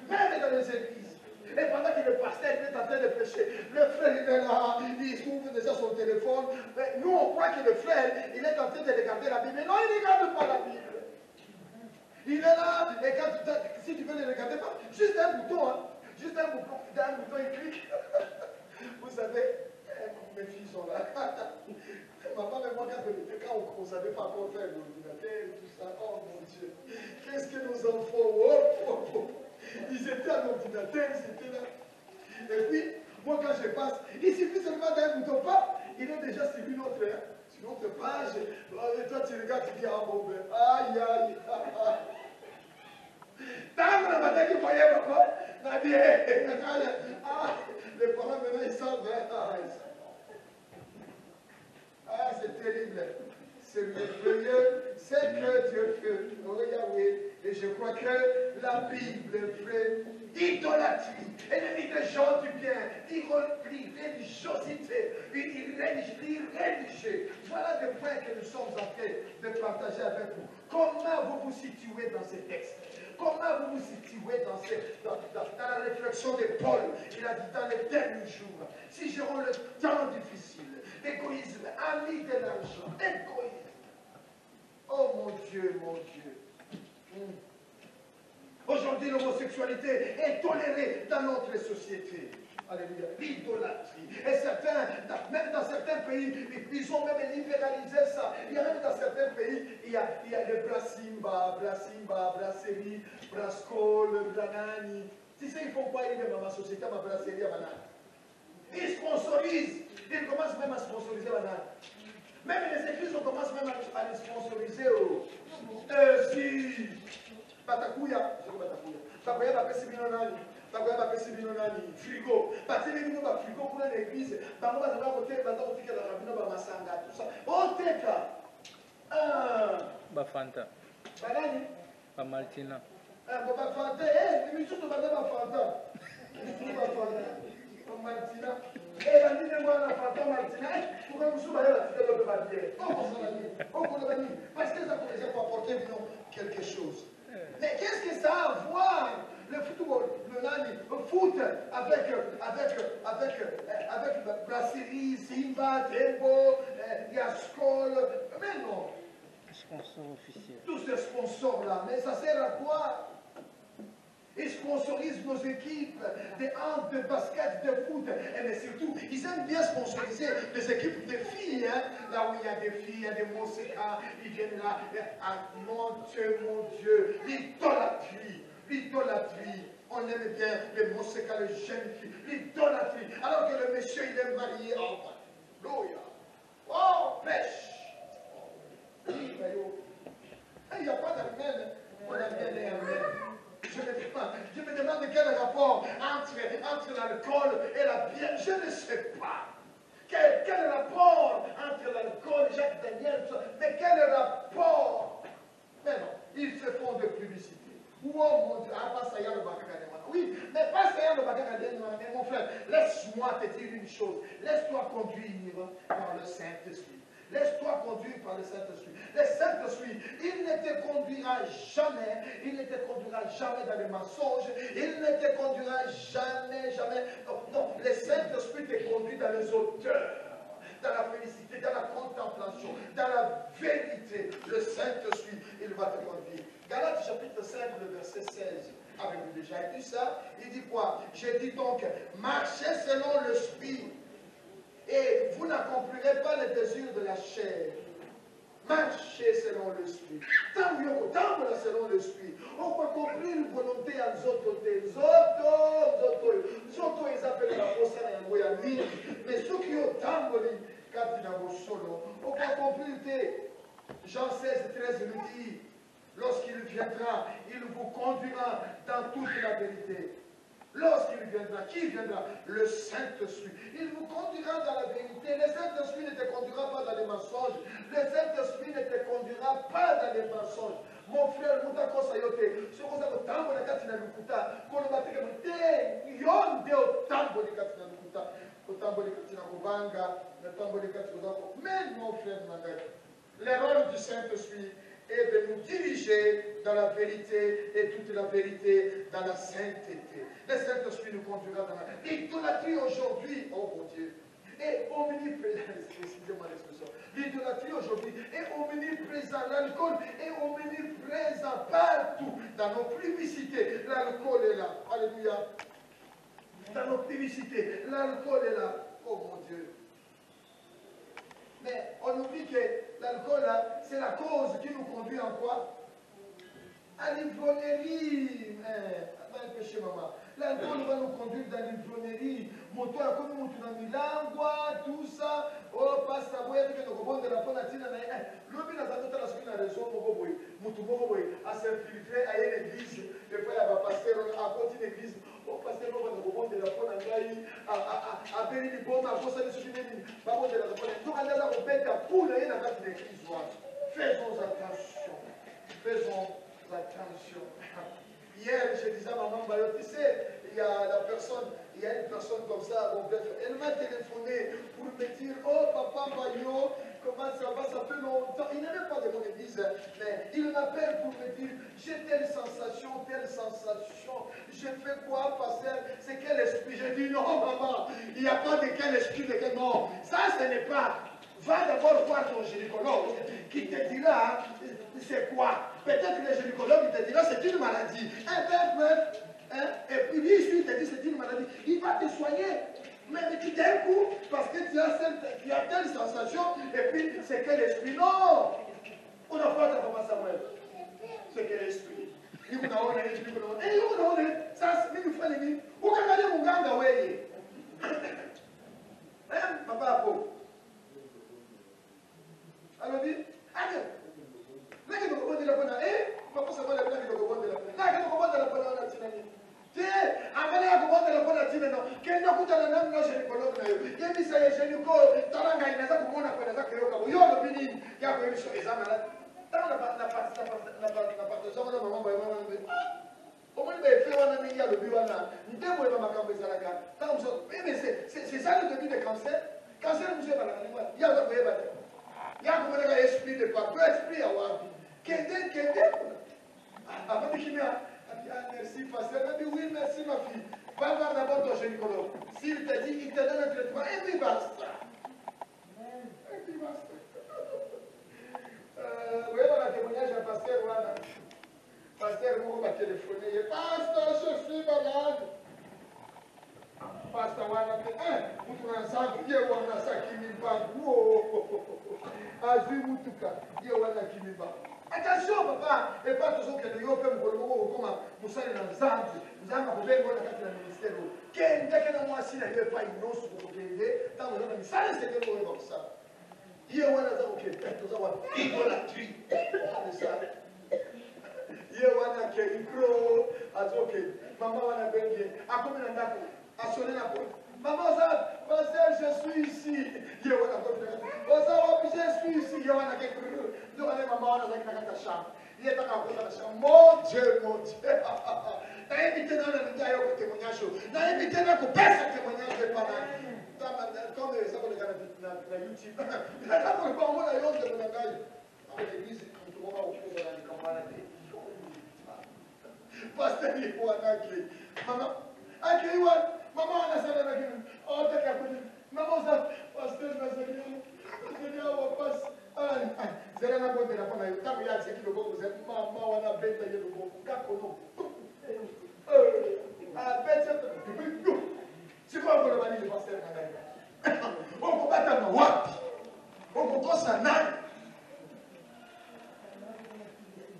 Même dans les églises. Et pendant que le pasteur est en train de prêcher, le frère il est là, il ouvre déjà son téléphone. Mais nous on croit que le frère, il est en train de regarder la Bible. Mais non, il ne regarde pas la Bible. Il est là, et quand si tu veux le regarder, juste un bouton, hein. Juste un bouton, il clique. Vous savez, mes filles sont là. Maman et moi, quand on ne savait pas encore faire l'ordinateur et tout ça, oh mon Dieu, qu'est-ce que nos enfants, ils étaient à l'ordinateur, ils étaient là. Et puis, moi quand je passe, il suffit seulement d'un bouton, il est déjà sur une autre page. Et toi tu regardes, tu dis, ah bon ben, aïe, aïe, aïe. Tant que le matin qu'il voyait papa, il a dit, les parents maintenant ils savent, c'est terrible. C'est merveilleux. C'est que Dieu fait. Oh Yahweh. Et je crois que la Bible fait idolâtrie. Ennemi des gens du bien. Religiosité. Religieux. Voilà des points que nous sommes en train de partager avec vous. Comment vous vous situez dans ces textes? Comment vous vous situez dans la réflexion de Paul? Il a dit dans les derniers jours, si j'aurai le temps difficile, égoïsme, ami de l'argent, égoïsme. Oh mon Dieu, mon Dieu. Aujourd'hui, l'homosexualité est tolérée dans notre société. Alléluia. L'idolâtrie. Et certains, même dans certains pays, ils ont même libéralisé ça. Il y a même dans certains pays, il y a le Brasimba, Brasserie, Brascol, Branani. Tu sais, ils font quoi dans ma société, ma brasserie à banane? Ils sponsorisent. Ils commencent même à sponsoriser banane. Même les églises, on commence même à les sponsoriser. Si. Batakuya. Batakuya bapesi bino nani? Bakoya bapesi bino nani? Frigo. Bateli bino ba frigo pour l'église. Bango bazanga kote baza kotika la bino ba masanga tout ça. Oteka. Ba Fanta. Banani? Ba Martina. Ba Fanta. Ni misuto baza ba Fanta. Ni ba Fanta. Ba Martina. Bandine mwana Fanta Martina. Pourquoi vous soulevez la tête de la bière? Parce que ça peut apporter quelque chose. Mais qu'est-ce que ça a à voir le football, le foot avec Brasserie, Simba, Tembo, Yascol. Mais non. Sponsor officiel. Tous ces sponsors-là, mais ça sert à quoi? Ils sponsorisent nos équipes de hand, de basket, de foot. Et mais surtout, ils aiment bien sponsoriser les équipes de filles. Hein? Là où il y a des filles, il y a des Moseka, ils viennent là. Ah, mon Dieu, l'idolâtrie, l'idolâtrie. On aime bien les Moseka, les jeunes filles, l'idolâtrie. Alors que le monsieur, il est marié. Oh, alléluia. Oh, pêche. Il n'y a pas d'amen. On a bien les amen. Je me demande quel rapport entre l'alcool et la bière. Je ne sais pas. Quel rapport entre l'alcool et Jacques Daniel? Mais quel rapport? Mais non, ils se font de publicité. Oh mon Dieu, ah, pas ça y a le bagage. Oui, mais pas ça y a le bagage. Mon frère, laisse-moi te dire une chose. Laisse-toi conduire par le Saint-Esprit. Laisse-toi conduire par le Saint-Esprit. Le Saint-Esprit, il ne te conduira jamais, il ne te conduira jamais dans les mensonges, il ne te conduira jamais. Non, le Saint-Esprit te conduit dans les hauteurs, dans la félicité, dans la contemplation, dans la vérité. Le Saint-Esprit, il va te conduire. Galates chapitre 5, le verset 16. Avez-vous déjà lu ça? Il dit quoi? Je dis donc, marchez selon l'Esprit. Et vous n'accomplirez pas les désirs de la chair. Marchez selon l'Esprit. Tant selon l'Esprit. On peut accomplir une volonté à Zoto. Zoto, ils appellent la force à Ngoyami. Mais ceux qui ont tant de solo, on peut accomplir. Jean 16, 13 nous dit, lorsqu'il viendra, il vous conduira dans toute la vérité. Lorsqu'il viendra, qui viendra? Le Saint-Esprit. Il vous conduira dans la vérité. Le Saint-Esprit ne te conduira pas dans les mensonges. Le Saint-Esprit ne te conduira pas dans les mensonges. Mon frère, nous t'avons sayoté. Ce qu'on a au temps, on a gâté dans le kuta. Qu'on a battu comme des yon de au temps, on a gâté dans le kuta. Au temps, on a gâté dans le kubanga. Le temps, on a gâté dans le kuta. Mais mon frère, l'erreur du Saint-Esprit est de nous diriger dans la vérité et toute la vérité dans la sainteté. Le Saint-Esprit nous conduira dans la... L'idolâtrie aujourd'hui, oh mon Dieu, est omniprésente. Excusez-moi l'expression. L'idolâtrie aujourd'hui est omniprésente. L'alcool est omniprésent partout. Dans nos publicités, l'alcool est là. Alléluia. Dans nos publicités, l'alcool est là. Oh mon Dieu. Mais on oublie que l'alcool, c'est la cause qui nous conduit en quoi? À l'ivrognerie. Un péché, maman. L'alcool va nous conduire dans l'ivrognerie. Moto a comme nous dans Milangwa, tout ça. Oh, passe à boire, que nous avons de la fonatine. L'homme n'a pas la suite, la raison pour vous. Moutou à s'infiltrer à une église. Des fois, il y a un pasteur à côté d'une église. Oh, pasteur, nous avons de la fonatine. À bénir les bons, à cause de ce qui est dit. Pas de la fonatine. Donc, on a bête à poule et à la église. Faisons attention. Faisons attention. Hier, je disais à maman, tu sais, il y a une personne comme ça, elle m'a téléphoné pour me dire, oh papa Mayo, comment ça va, ça fait longtemps. Il n'avait pas de mon église, mais il m'appelle pour me dire, j'ai telle sensation, je fais quoi, pasteur, c'est quel esprit? Je dis, non maman, il n'y a pas de quel esprit, non, ça ce n'est pas. Va d'abord voir ton gynécologue qui te dira c'est quoi. Peut-être que le gynécologue te dira c'est une maladie. Et puis lui, il te dit c'est une maladie. Il va te soigner. Mais d'un coup, parce que tu as telle sensation, et puis c'est quel esprit? Non! On n'a pas de papa Samuel. C'est quel esprit? Il vous a dit, ça c'est une fois les vies. Où quand on est mon ganga, oui. Papa Apo. Alors dit, allez, là que nous avons de la bonne année, papa ça va la blague de la bonne de la bonne. Là que nous avons de la bonne année, tiens, amenez à vous de la bonne année, non. Quel n'a pas de la même je ne connais pas. Il y a mis ça, je ne connais pas. Taranga, il n'a pas comment on appelle ça que le yo le bini, il y a une chose examen là. Tant la partie ça on a maman ba maman. Au moins ben fait on a mis il y a le bureau là. Nous devons pas makambe ça là. Tant mais c'est ça le début de cancer. Cancer nous est pas là. Il y a le bureau. Il y a un esprit de quoi? Deux esprits à voir. Qu'est-ce que Merci, pasteur. Elle dit oui, merci, ma fille. Va voir d'abord ton gynécologue. S'il te dit, il te donne un traitement, et puis basta. Et puis basta. Vous voyez dans le témoignage d'un pasteur, voilà. Pasteur, vous m'a téléphoné. Pasteur, je suis malade. Pasteur, voilà. Vous trouvez ensemble, il y a un sac qui m'y va. Azui Moutuka, il y a un qui m'y va. Attention, papa, et pas toujours que nous sommes comme nous sommes dans les arbres, nous avons problème dans le ministère. Dès que nous sommes là, pas une noce pour payer, dans le monde, ça c'est que nous avons ça. Il y a un qui est idolâtrie. Il y a un qui est gros, maman a bengi, a comme un dako, a sonné la porte. Maman, pasteur, je suis ici. Il y a un je suis ici. Il y a un qui est gros. Maman, on a dans chambre. Il est dans la chambre. Mon Dieu, mon Dieu. N'a invité dans le témoignage. N'a invité dans le témoignage de pendant. Comme les gens de YouTube. Il a pas le bon mot à l'autre de mon langage. Dans l'église, on trouve au cours de la campagne. Pasteur, il faut un accueil. Maman, accueil, maman, on a ça dans la gueule. Oh, t'es qu'à côté. Maman, ça, pasteur, je vais dire, on va passer. Vous allez la bonne de la femme. Quand il y a ce qui le bon, vous êtes maman, on a bête à le bon. Kako, bête, c'est quoi pour le mari de pasteur? On peut battre un wap. On peut pas s'en aller.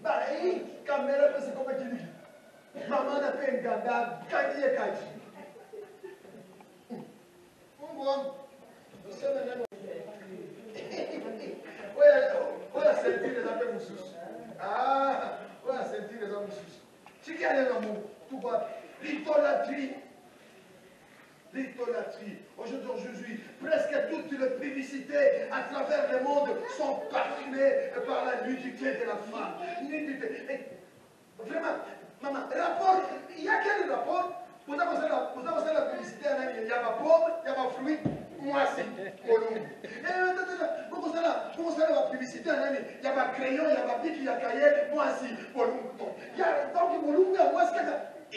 Bah, caméra, c'est comme un kiri. Maman n'a pas un ganda, quand il est caché. Olha sentir les amis moussus. Ah, olha sentir les amis moussus. Tu qui a l'amour, tu vois, l'idolâtrie. L'idolâtrie. Aujourd'hui, presque toutes les publicités à travers le monde sont parfumées par la nudité de la femme. Nudité. Vraiment, maman, rapport, il y a quel rapport? Vous avez la publicité, il y a ma pomme, il y a ma fruit, moi c'est Colombe. Vous avez la publicité, il y a ma crayon, il y a ma pique, il y a cahier, moi c'est Colombe. Il y a donc Colombe, moi c'est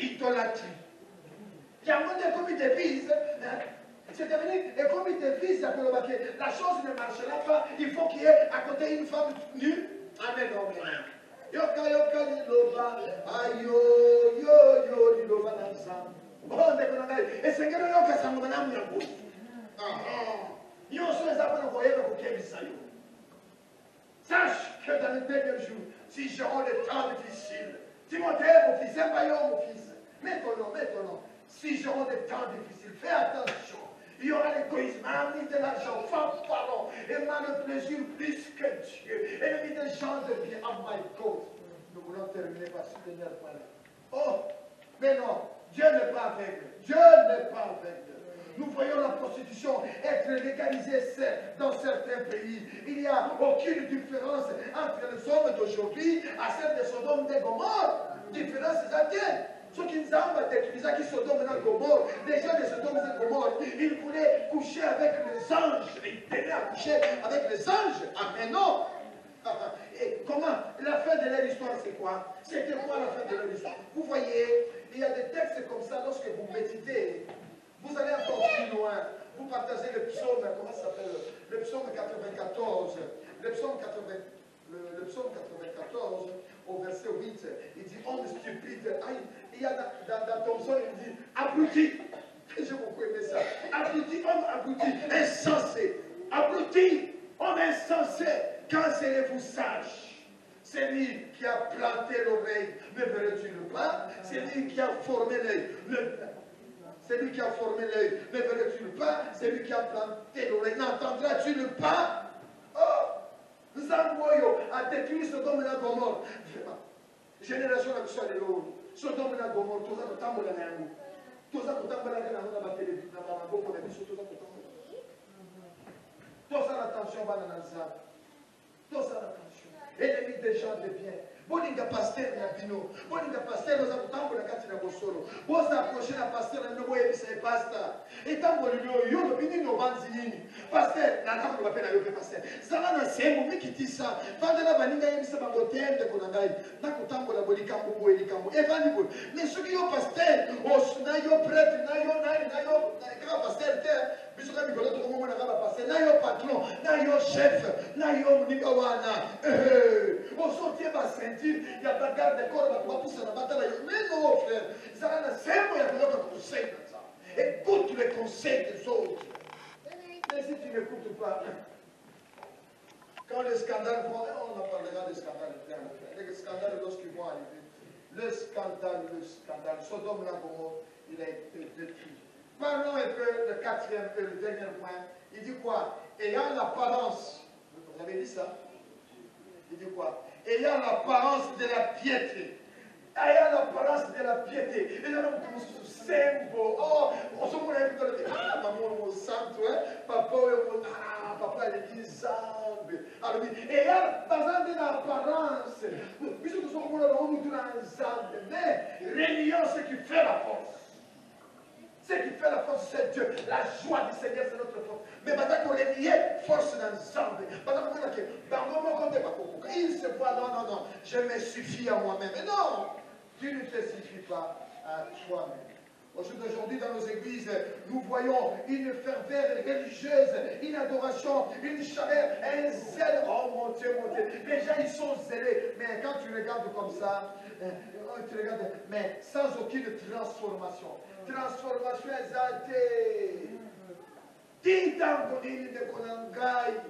idolâtrie. Il y a un comité de fils, c'est devenu un comité de fils, la chose ne marchera pas, il faut qu'il y ait à côté une femme nue. Amen, amen. Yoka liloba, ayo, yo liloba nansa. Oh, et c'est que yoka samana muyambo. Yo so les appels envoyés pour qu'il sache que dans les derniers jours, si j'aurai des temps difficiles, Timothée, mon fils, Emmaillon, mon fils, maintenant, si j'aurai des temps difficiles, fais attention. Il y aura l'égoïsme, ennemi de l'argent, femme, parole, et mal le plaisir plus que Dieu, ennemi des gens de bien. Oh my God, nous voulons terminer par ce dernier point. Oh, mais non, Dieu n'est pas aveugle. Dieu n'est pas aveugle. Nous voyons la prostitution être légalisée dans certains pays. Il n'y a aucune différence entre les hommes d'aujourd'hui à celle des Sodome et des Gomorrhe. Différence exacte. Ceux qui nous ont détruit, qui Sodome et Gomorre, les gens de Sodome et Gomorre, ils voulaient coucher avec les anges. Ils tenaient à coucher avec les anges. Ah mais non. Et comment? La fin de leur histoire, c'est quoi? C'était quoi la fin de leur histoire? Vous voyez, il y a des textes comme ça, lorsque vous méditez, vous allez encore plus loin. Vous partagez le psaume, comment ça s'appelle? Le psaume 94. Le psaume 94, au verset 8, il dit homme stupide. Il y a dans Thomson, il dit abruti. J'ai beaucoup aimé ça. Abruti, homme abruti, insensé. Abruti, homme insensé. Quand serez-vous sage? C'est lui qui a planté l'oreille, ne verrais-tu le pas? C'est lui qui a formé l'œil. C'est lui qui a formé l'œil, ne verrais-tu le pas? C'est lui qui a planté l'oreille, n'entendras-tu le pas? Oh, Zangoyo a détruit Sodome et Gomorre. Vraiment. Génération la kuswa de l'eau. Sodome et Gomorre, tous les temps la nango. Tous les temps la nango na télévision, na nango pour les biso, tous les temps. Tous l'attention va dans ça. Tous l'attention. Ennemi des gens de bien. bolinga pasteur na bino bolinga pasteur oza kotambola kati na bosolo boza approche na pasteur na bino boyebisa ye pasteur etamboli yo lobi nini obanzi nini pasteur nakakoloba mpe na yo mpe pasteur zala na semo mikitisa vanda na baninga yebisa bango te ndeko na ngai nakotambola bo likambo boye likambo evandi boye mais soki yo pasteur na yo prêtre na yo kaka pasteur te biso ka mikolo tokomonaka bapasteur na yo patron na yo chef na yo moninga wana osotie basenti il y a pas de garde de corps, on va pousser la bataille. Mais non, frère, ça n'a pas de conseil comme ça. Écoute les conseils des autres. Mais si tu n'écoutes pas, quand les scandales vont, on en parlera des scandales, les scandales lorsqu'ils vont arriver. Le scandale, Sodome Gomorrhe, il a été détruit. Parlons un peu le quatrième et le dernier point. Il dit quoi? Ayant l'apparence, vous avez dit ça? Il dit quoi? Ayant l'apparence de la piété. Ayant l'apparence de la piété. Et là, on se sent oh, on se dit, ah, maman, on santo, papa, à l'église, alors, ayant, par exemple, de l'apparence, puisque nous sommes ensemble, mais réunion, ce qui fait la force. Ce qui fait la force, c'est Dieu. La joie du Seigneur, c'est notre force. Mais maintenant qu'on est lié, force d'ensemble. Il se voit, non, je me suffis à moi-même. Mais non, tu ne te suffis pas à toi-même. Aujourd'hui, dans nos églises, nous voyons une ferveur religieuse, une adoration, une chaleur, un zèle. Oh mon Dieu, mon Dieu. Les gens, ils sont zélés. Mais quand tu regardes comme ça, tu regardes, mais sans aucune transformation. Transformation exaltée. Titango nini de konangai.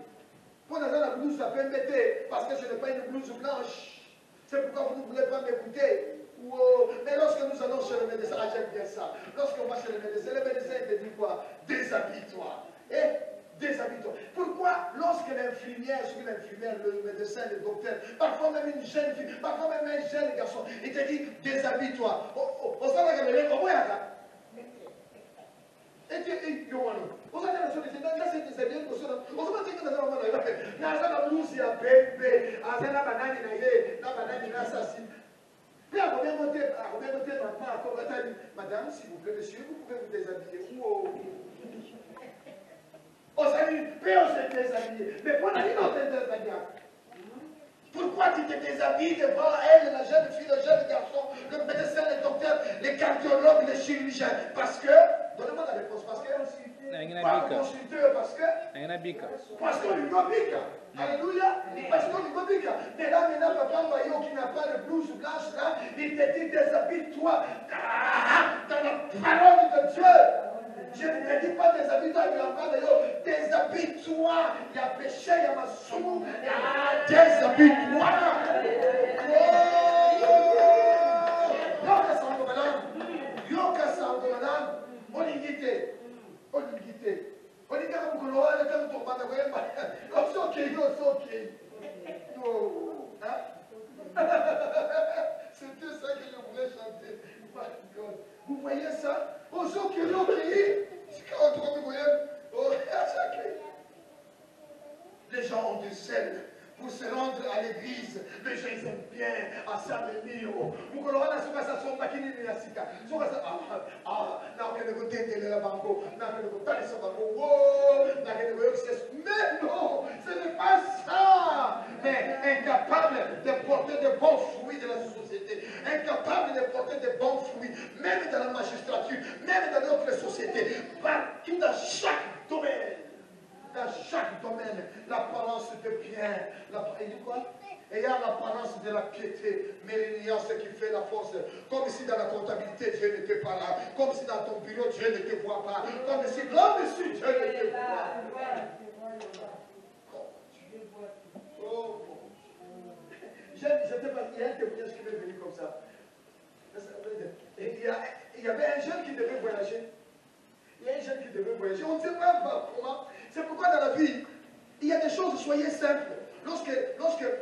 Pour la blouse à mettre parce que je n'ai pas une blouse blanche. C'est pourquoi vous ne voulez pas m'écouter. Wow. Mais lorsque nous allons chez le médecin, j'aime bien ça. Lorsqu'on va chez le médecin il te dit quoi? Déshabille-toi. Déshabille-toi. Pourquoi lorsque l'infirmière, le médecin, le docteur, parfois même une jeune fille, parfois même un jeune garçon, il te dit déshabille-toi. Madame, s'il vous plaît, monsieur, vous pouvez vous déshabiller. Wow. On s'est déshabillé. Mais pour la vie, on s'est déshabillé. Pourquoi tu te déshabilles devant elle, la jeune fille, le jeune garçon, le médecin, le docteur, les cardiologues, les chirurgiens? Parce que, donnez-moi la réponse, parce que, pas le consulteur, parce qu'on lui gobique. Alléluia. Parce qu'on lui gobique. Mais là, maintenant, papa Maillot qui n'a pas de blouse blanche, là, il te dit déshabille-toi dans la parole de Dieu. Je ne te dis pas déshabille-toi, il y a pas de déshabille-toi. Il y a péché, il y a ma somme. Déshabille-toi. Yoka sango madame. Onigité. Onigara mukolo wale kama tokbanda kwemba. Osoke. C'était ça que je voulais chanter. Vous voyez ça? Osoke. Les gens ont du sel pour se rendre à l'église. Les gens ils aiment bien à s'amener. Mais non, ce n'est pas ça. Mais incapable de porter de bons fruits de la société, incapable de porter de bons fruits, même dans la magistrature, même dans notre société, partout dans chaque domaine. Dans chaque domaine, l'apparence de bien. Il dit quoi? Ayant l'apparence de la piété, mais l'ignorance qui fait la force. Comme si dans la comptabilité, Dieu n'était pas là. Comme si dans ton bureau, Dieu ne te voit pas. Comme si Dieu ne te voit pas. Oh, je ne sais pas, il y a un témoignage qui m'est venu comme ça. Il y avait un jeune qui devait voyager. On ne sait pas comment. C'est pourquoi dans la vie, il y a des choses, soyez simples. Lorsque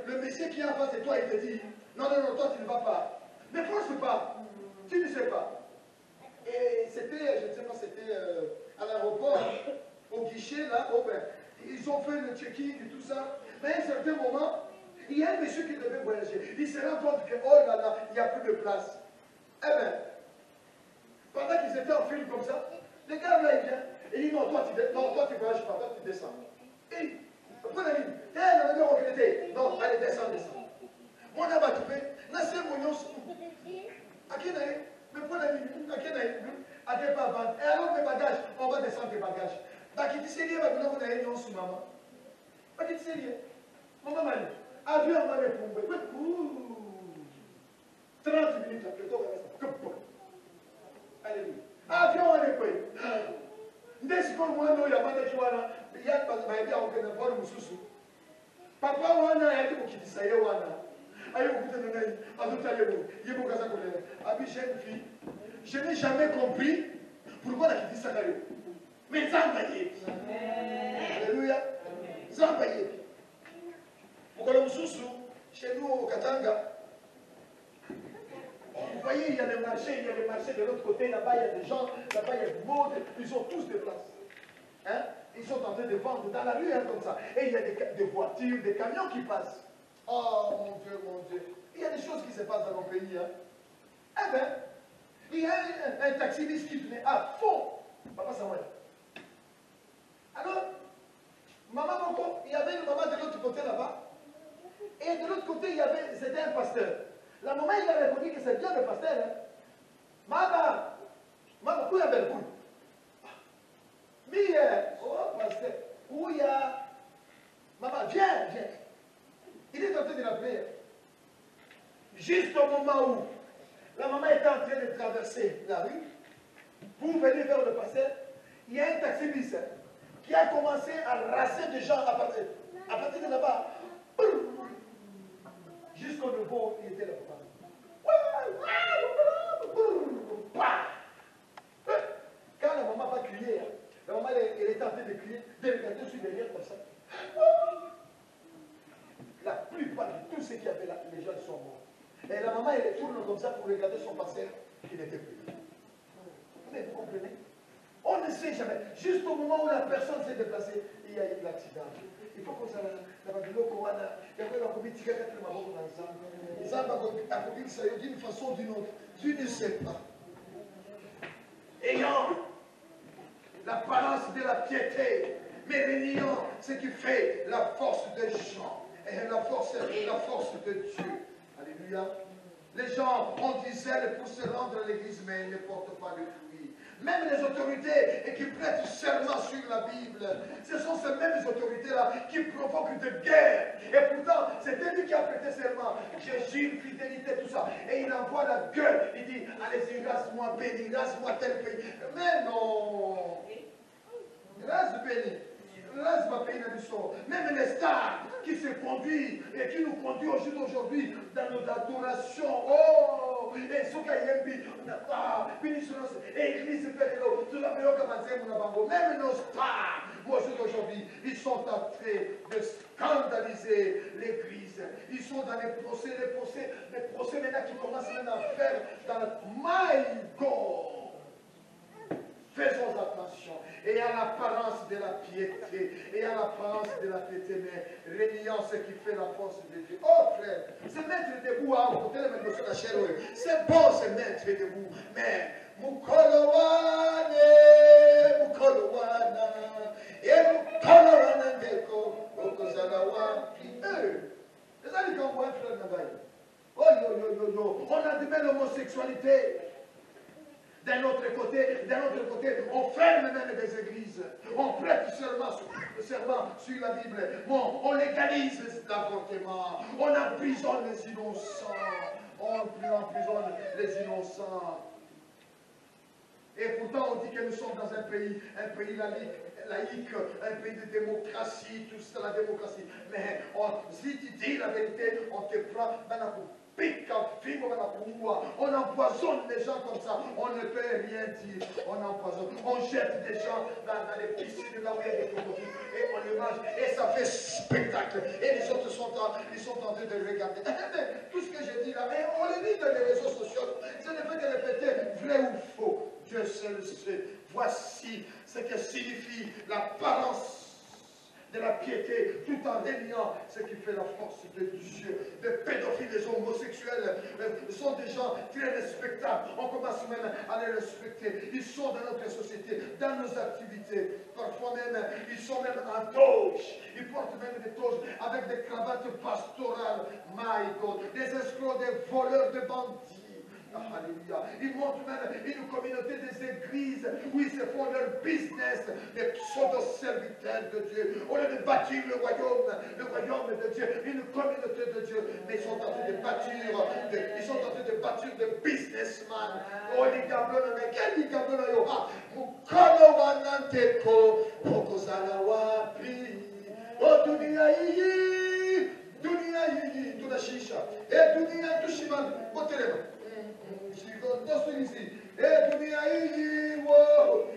le monsieur qui est en face de toi, il te dit, non, toi tu ne vas pas. Ne force pas. Tu ne sais pas. Et c'était, je ne sais pas, c'était à l'aéroport, au guichet, là, ils ont fait le check-in et tout ça. Mais à un certain moment, Il y a un monsieur qui devait voyager. Il se rend compte que, oh là là, il n'y a plus de place. Eh bien, pendant qu'ils étaient en file comme ça, le gars là, il vient. Il dit, non, toi tu voyages pas, toi tu descends. Et, prends la ligne. Eh, on va regretter. Non, allez, descends. On a battu, nassé mon yos. À qui n'est-ce? Mais prends la ligne. À qui n'est-ce? À qui pas vendre? Et alors, mes bagages, on va descendre tes bagages. Bah, qui t'y lié, maintenant, vous avez une sous maman. Bah, qui t'y lié? Maman m'a dit, avion, on va les pomper. 30 minutes après, toi, on va rester. Alléluia. Avion, on va les pomper. Ndesiko mwana ya bana kiwana ya bazibaya okena bora mususu papa wana yati mukitisa ye wana ayo kutana nayi azutale bo yebo kaza kolera abi jeune fille je n'ai jamais compris pourquoi la kitisa kayo mais zamba yepi alléluia zamba yepi mukolo mususu chez nous au Katanga. Vous voyez, il y a des marchés de l'autre côté, là-bas il y a des gens, là-bas il y a du monde, ils ont tous des places. Hein? Ils sont en train de vendre dans la rue, hein, comme ça. Et il y a des voitures, des camions qui passent. Oh mon Dieu, mon Dieu. Il y a des choses qui se passent dans nos pays. Hein? Eh bien, il y a un taxiste qui venait à fond. Papa Samuel. Alors, maman Moko, il y avait une maman de l'autre côté là-bas. Et de l'autre côté, c'était un pasteur. La maman, il a répondu que c'est bien le pasteur. Hein? Maman, où est le boule? Mais, oh, pasteur, où il y a. Maman, viens. Il est en train de l'appeler. Juste au moment où la maman était en train de traverser la rue, pour venir vers le pasteur, il y a un taxi-bus qui a commencé à raser des gens à partir de là-bas. Jusqu'au niveau où il était là. Quand la maman va crier, la maman elle est en train de crier, de regarder sur derrière comme ça. La plupart de tous ceux qui avaient là, les gens sont morts. Et la maman elle tourne comme ça pour regarder son pasteur, il était plus là. Mais vous comprenez? On ne sait jamais. Juste au moment où la personne s'est déplacée, il y a eu l'accident. Il faut qu'on s'arrête. D'une façon ou d'une autre. Tu ne sais pas. Ayant l'apparence de la piété, mais reniant ce qui fait la force des gens et la force de Dieu. Alléluia. Les gens ont du zèle pour se rendre à l'église, mais ils ne portent pas le fruit. Même les autorités qui prêtent serment sur la Bible, ce sont ces mêmes autorités-là qui provoquent de guerre. Et pourtant, c'était lui qui a prêté serment. Jésus, fidélité, tout ça. Et il envoie la gueule. Il dit, allez-y, rase-moi béni, rase-moi tel pays. Mais non. Rase béni. Même les stars qui se conduisent et qui nous conduisent au jour d'aujourd'hui dans nos adorations. Oh, et ce qu'il y a et l'église même nos stars, au jour d'aujourd'hui, ils sont en train de scandaliser l'église. Ils sont dans les procès maintenant qui commencent maintenant à faire dans le My God. Faisons attention. Et à l'apparence de la piété, mais réunions ce qui fait la force de Dieu. Oh frère, se mettre debout à côté de la chair, c'est bon se mettre debout, mais Mukolowane, Ndeko, Okozalawa, les amis qu'on voit frère Nabaye. Oh yo, on admet l'homosexualité. D'un autre côté, on ferme même des églises. On prête serment sur la Bible. Bon, on légalise l'avortement. On emprisonne les innocents. On emprisonne les innocents. Et pourtant, on dit que nous sommes dans un pays laïque, un pays de démocratie, tout ça, la démocratie. Mais si tu dis la vérité, on te prend dans la coupe. On empoisonne les gens comme ça, on ne peut rien dire, on empoisonne, on jette des gens dans les piscines là où il y a des crocodiles et on les mange et ça fait spectacle et les autres sont en train de regarder. Tout ce que je dis là, on le dit dans les réseaux sociaux, je ne fais que répéter vrai ou faux, Dieu seul sait. Voici ce que signifie l'apparence de la piété tout en réuniant ce qui fait la force de Dieu. sont des gens très respectables. On commence même à les respecter. Ils sont dans notre société, dans nos activités. Parfois même, ils sont même en toge. Ils portent même des toges avec des cravates pastorales. My God, des escrocs, des voleurs, des bandits. Alléluia. Ils montrent même une communauté des églises où ils se font leur business, des pseudo-serviteurs de Dieu. Au lieu de bâtir le royaume de Dieu, une communauté de Dieu, mais ils sont en train de bâtir, des businessmen. Oh, les gablons, mais quel ligablo yo ha? Mukolo wananteko, pokozala wapi. Oh, dunia hii, tunashisha. Dunia tushiman, botelema. Dostoyevsky, dunia hii wo,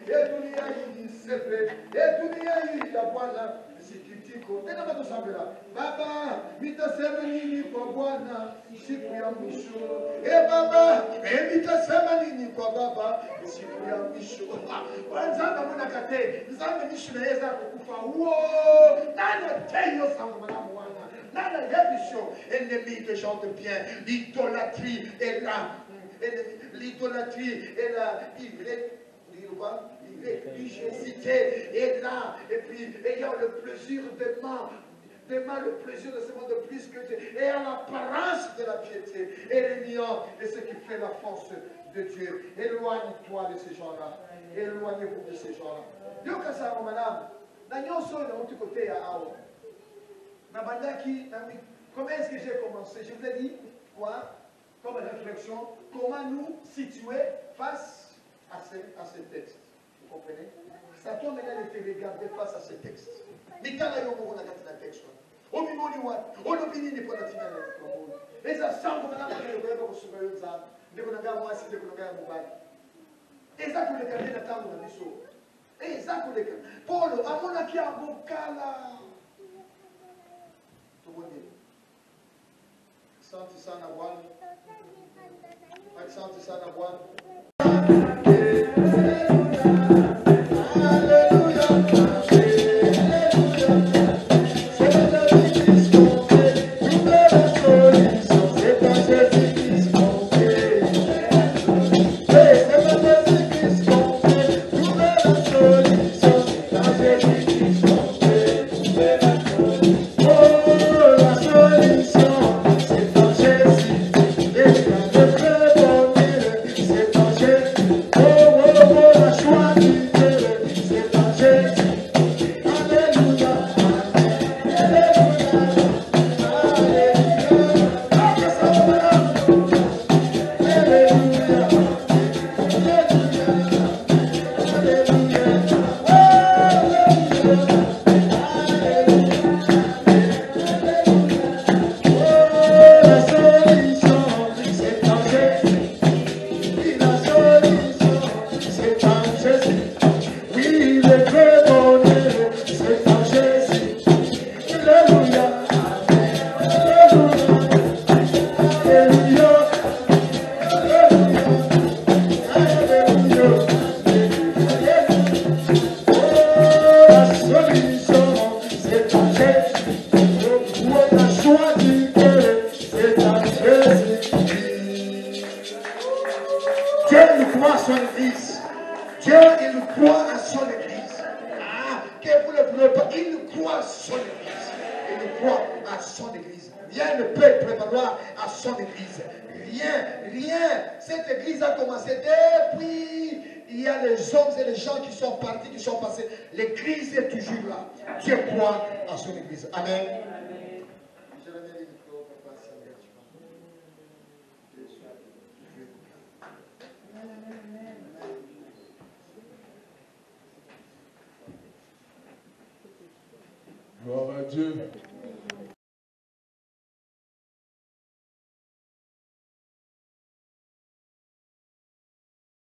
dunia hii sepe, dunia hii ya Bwana sikitiko. Tena bado sambela. Baba, nitasema nini kwa Bwana siku ya mwisho? Baba, nitasema nini kwa Baba siku ya mwisho? Wanzanga mwana kate, nzanga nishu na yeza kukufa. Wo, nana teyo sangu manamu wana. Nana yevisho, ennemi que chante bien, l'idolâtrie est là. L'idolâtrie et la l'irréligieusité est là. Et puis, ayant le plaisir des mains, le plaisir de ce monde plus que Dieu, et à l'apparence de la piété, et régnant de ce qui fait la force de Dieu. Éloigne-toi de ces gens-là. Éloignez-vous de ces gens-là. Dieu que ça, mon madame, nous sommes de l'autre côté à Awa. Comment est-ce que j'ai commencé? Je vous ai dit, quoi? Comme réflexion, comment nous situer face à ces textes. Vous comprenez? Satan maintenant te regarder face à ces textes. Mais quand il y a un texte, au niveau du roi, on n'opine pas la finale. Et ça semble maintenant que je vais vous soumettre ça. De vous regarder moi, si de vous regarder moi. Et ça, vous regardez la table de l'issue. Et ça, vous regardez. Paul, à mon avis, à mon cas là. Tout le monde dit. Senti ça na voile. Senti ça na voile. Gloire à Dieu.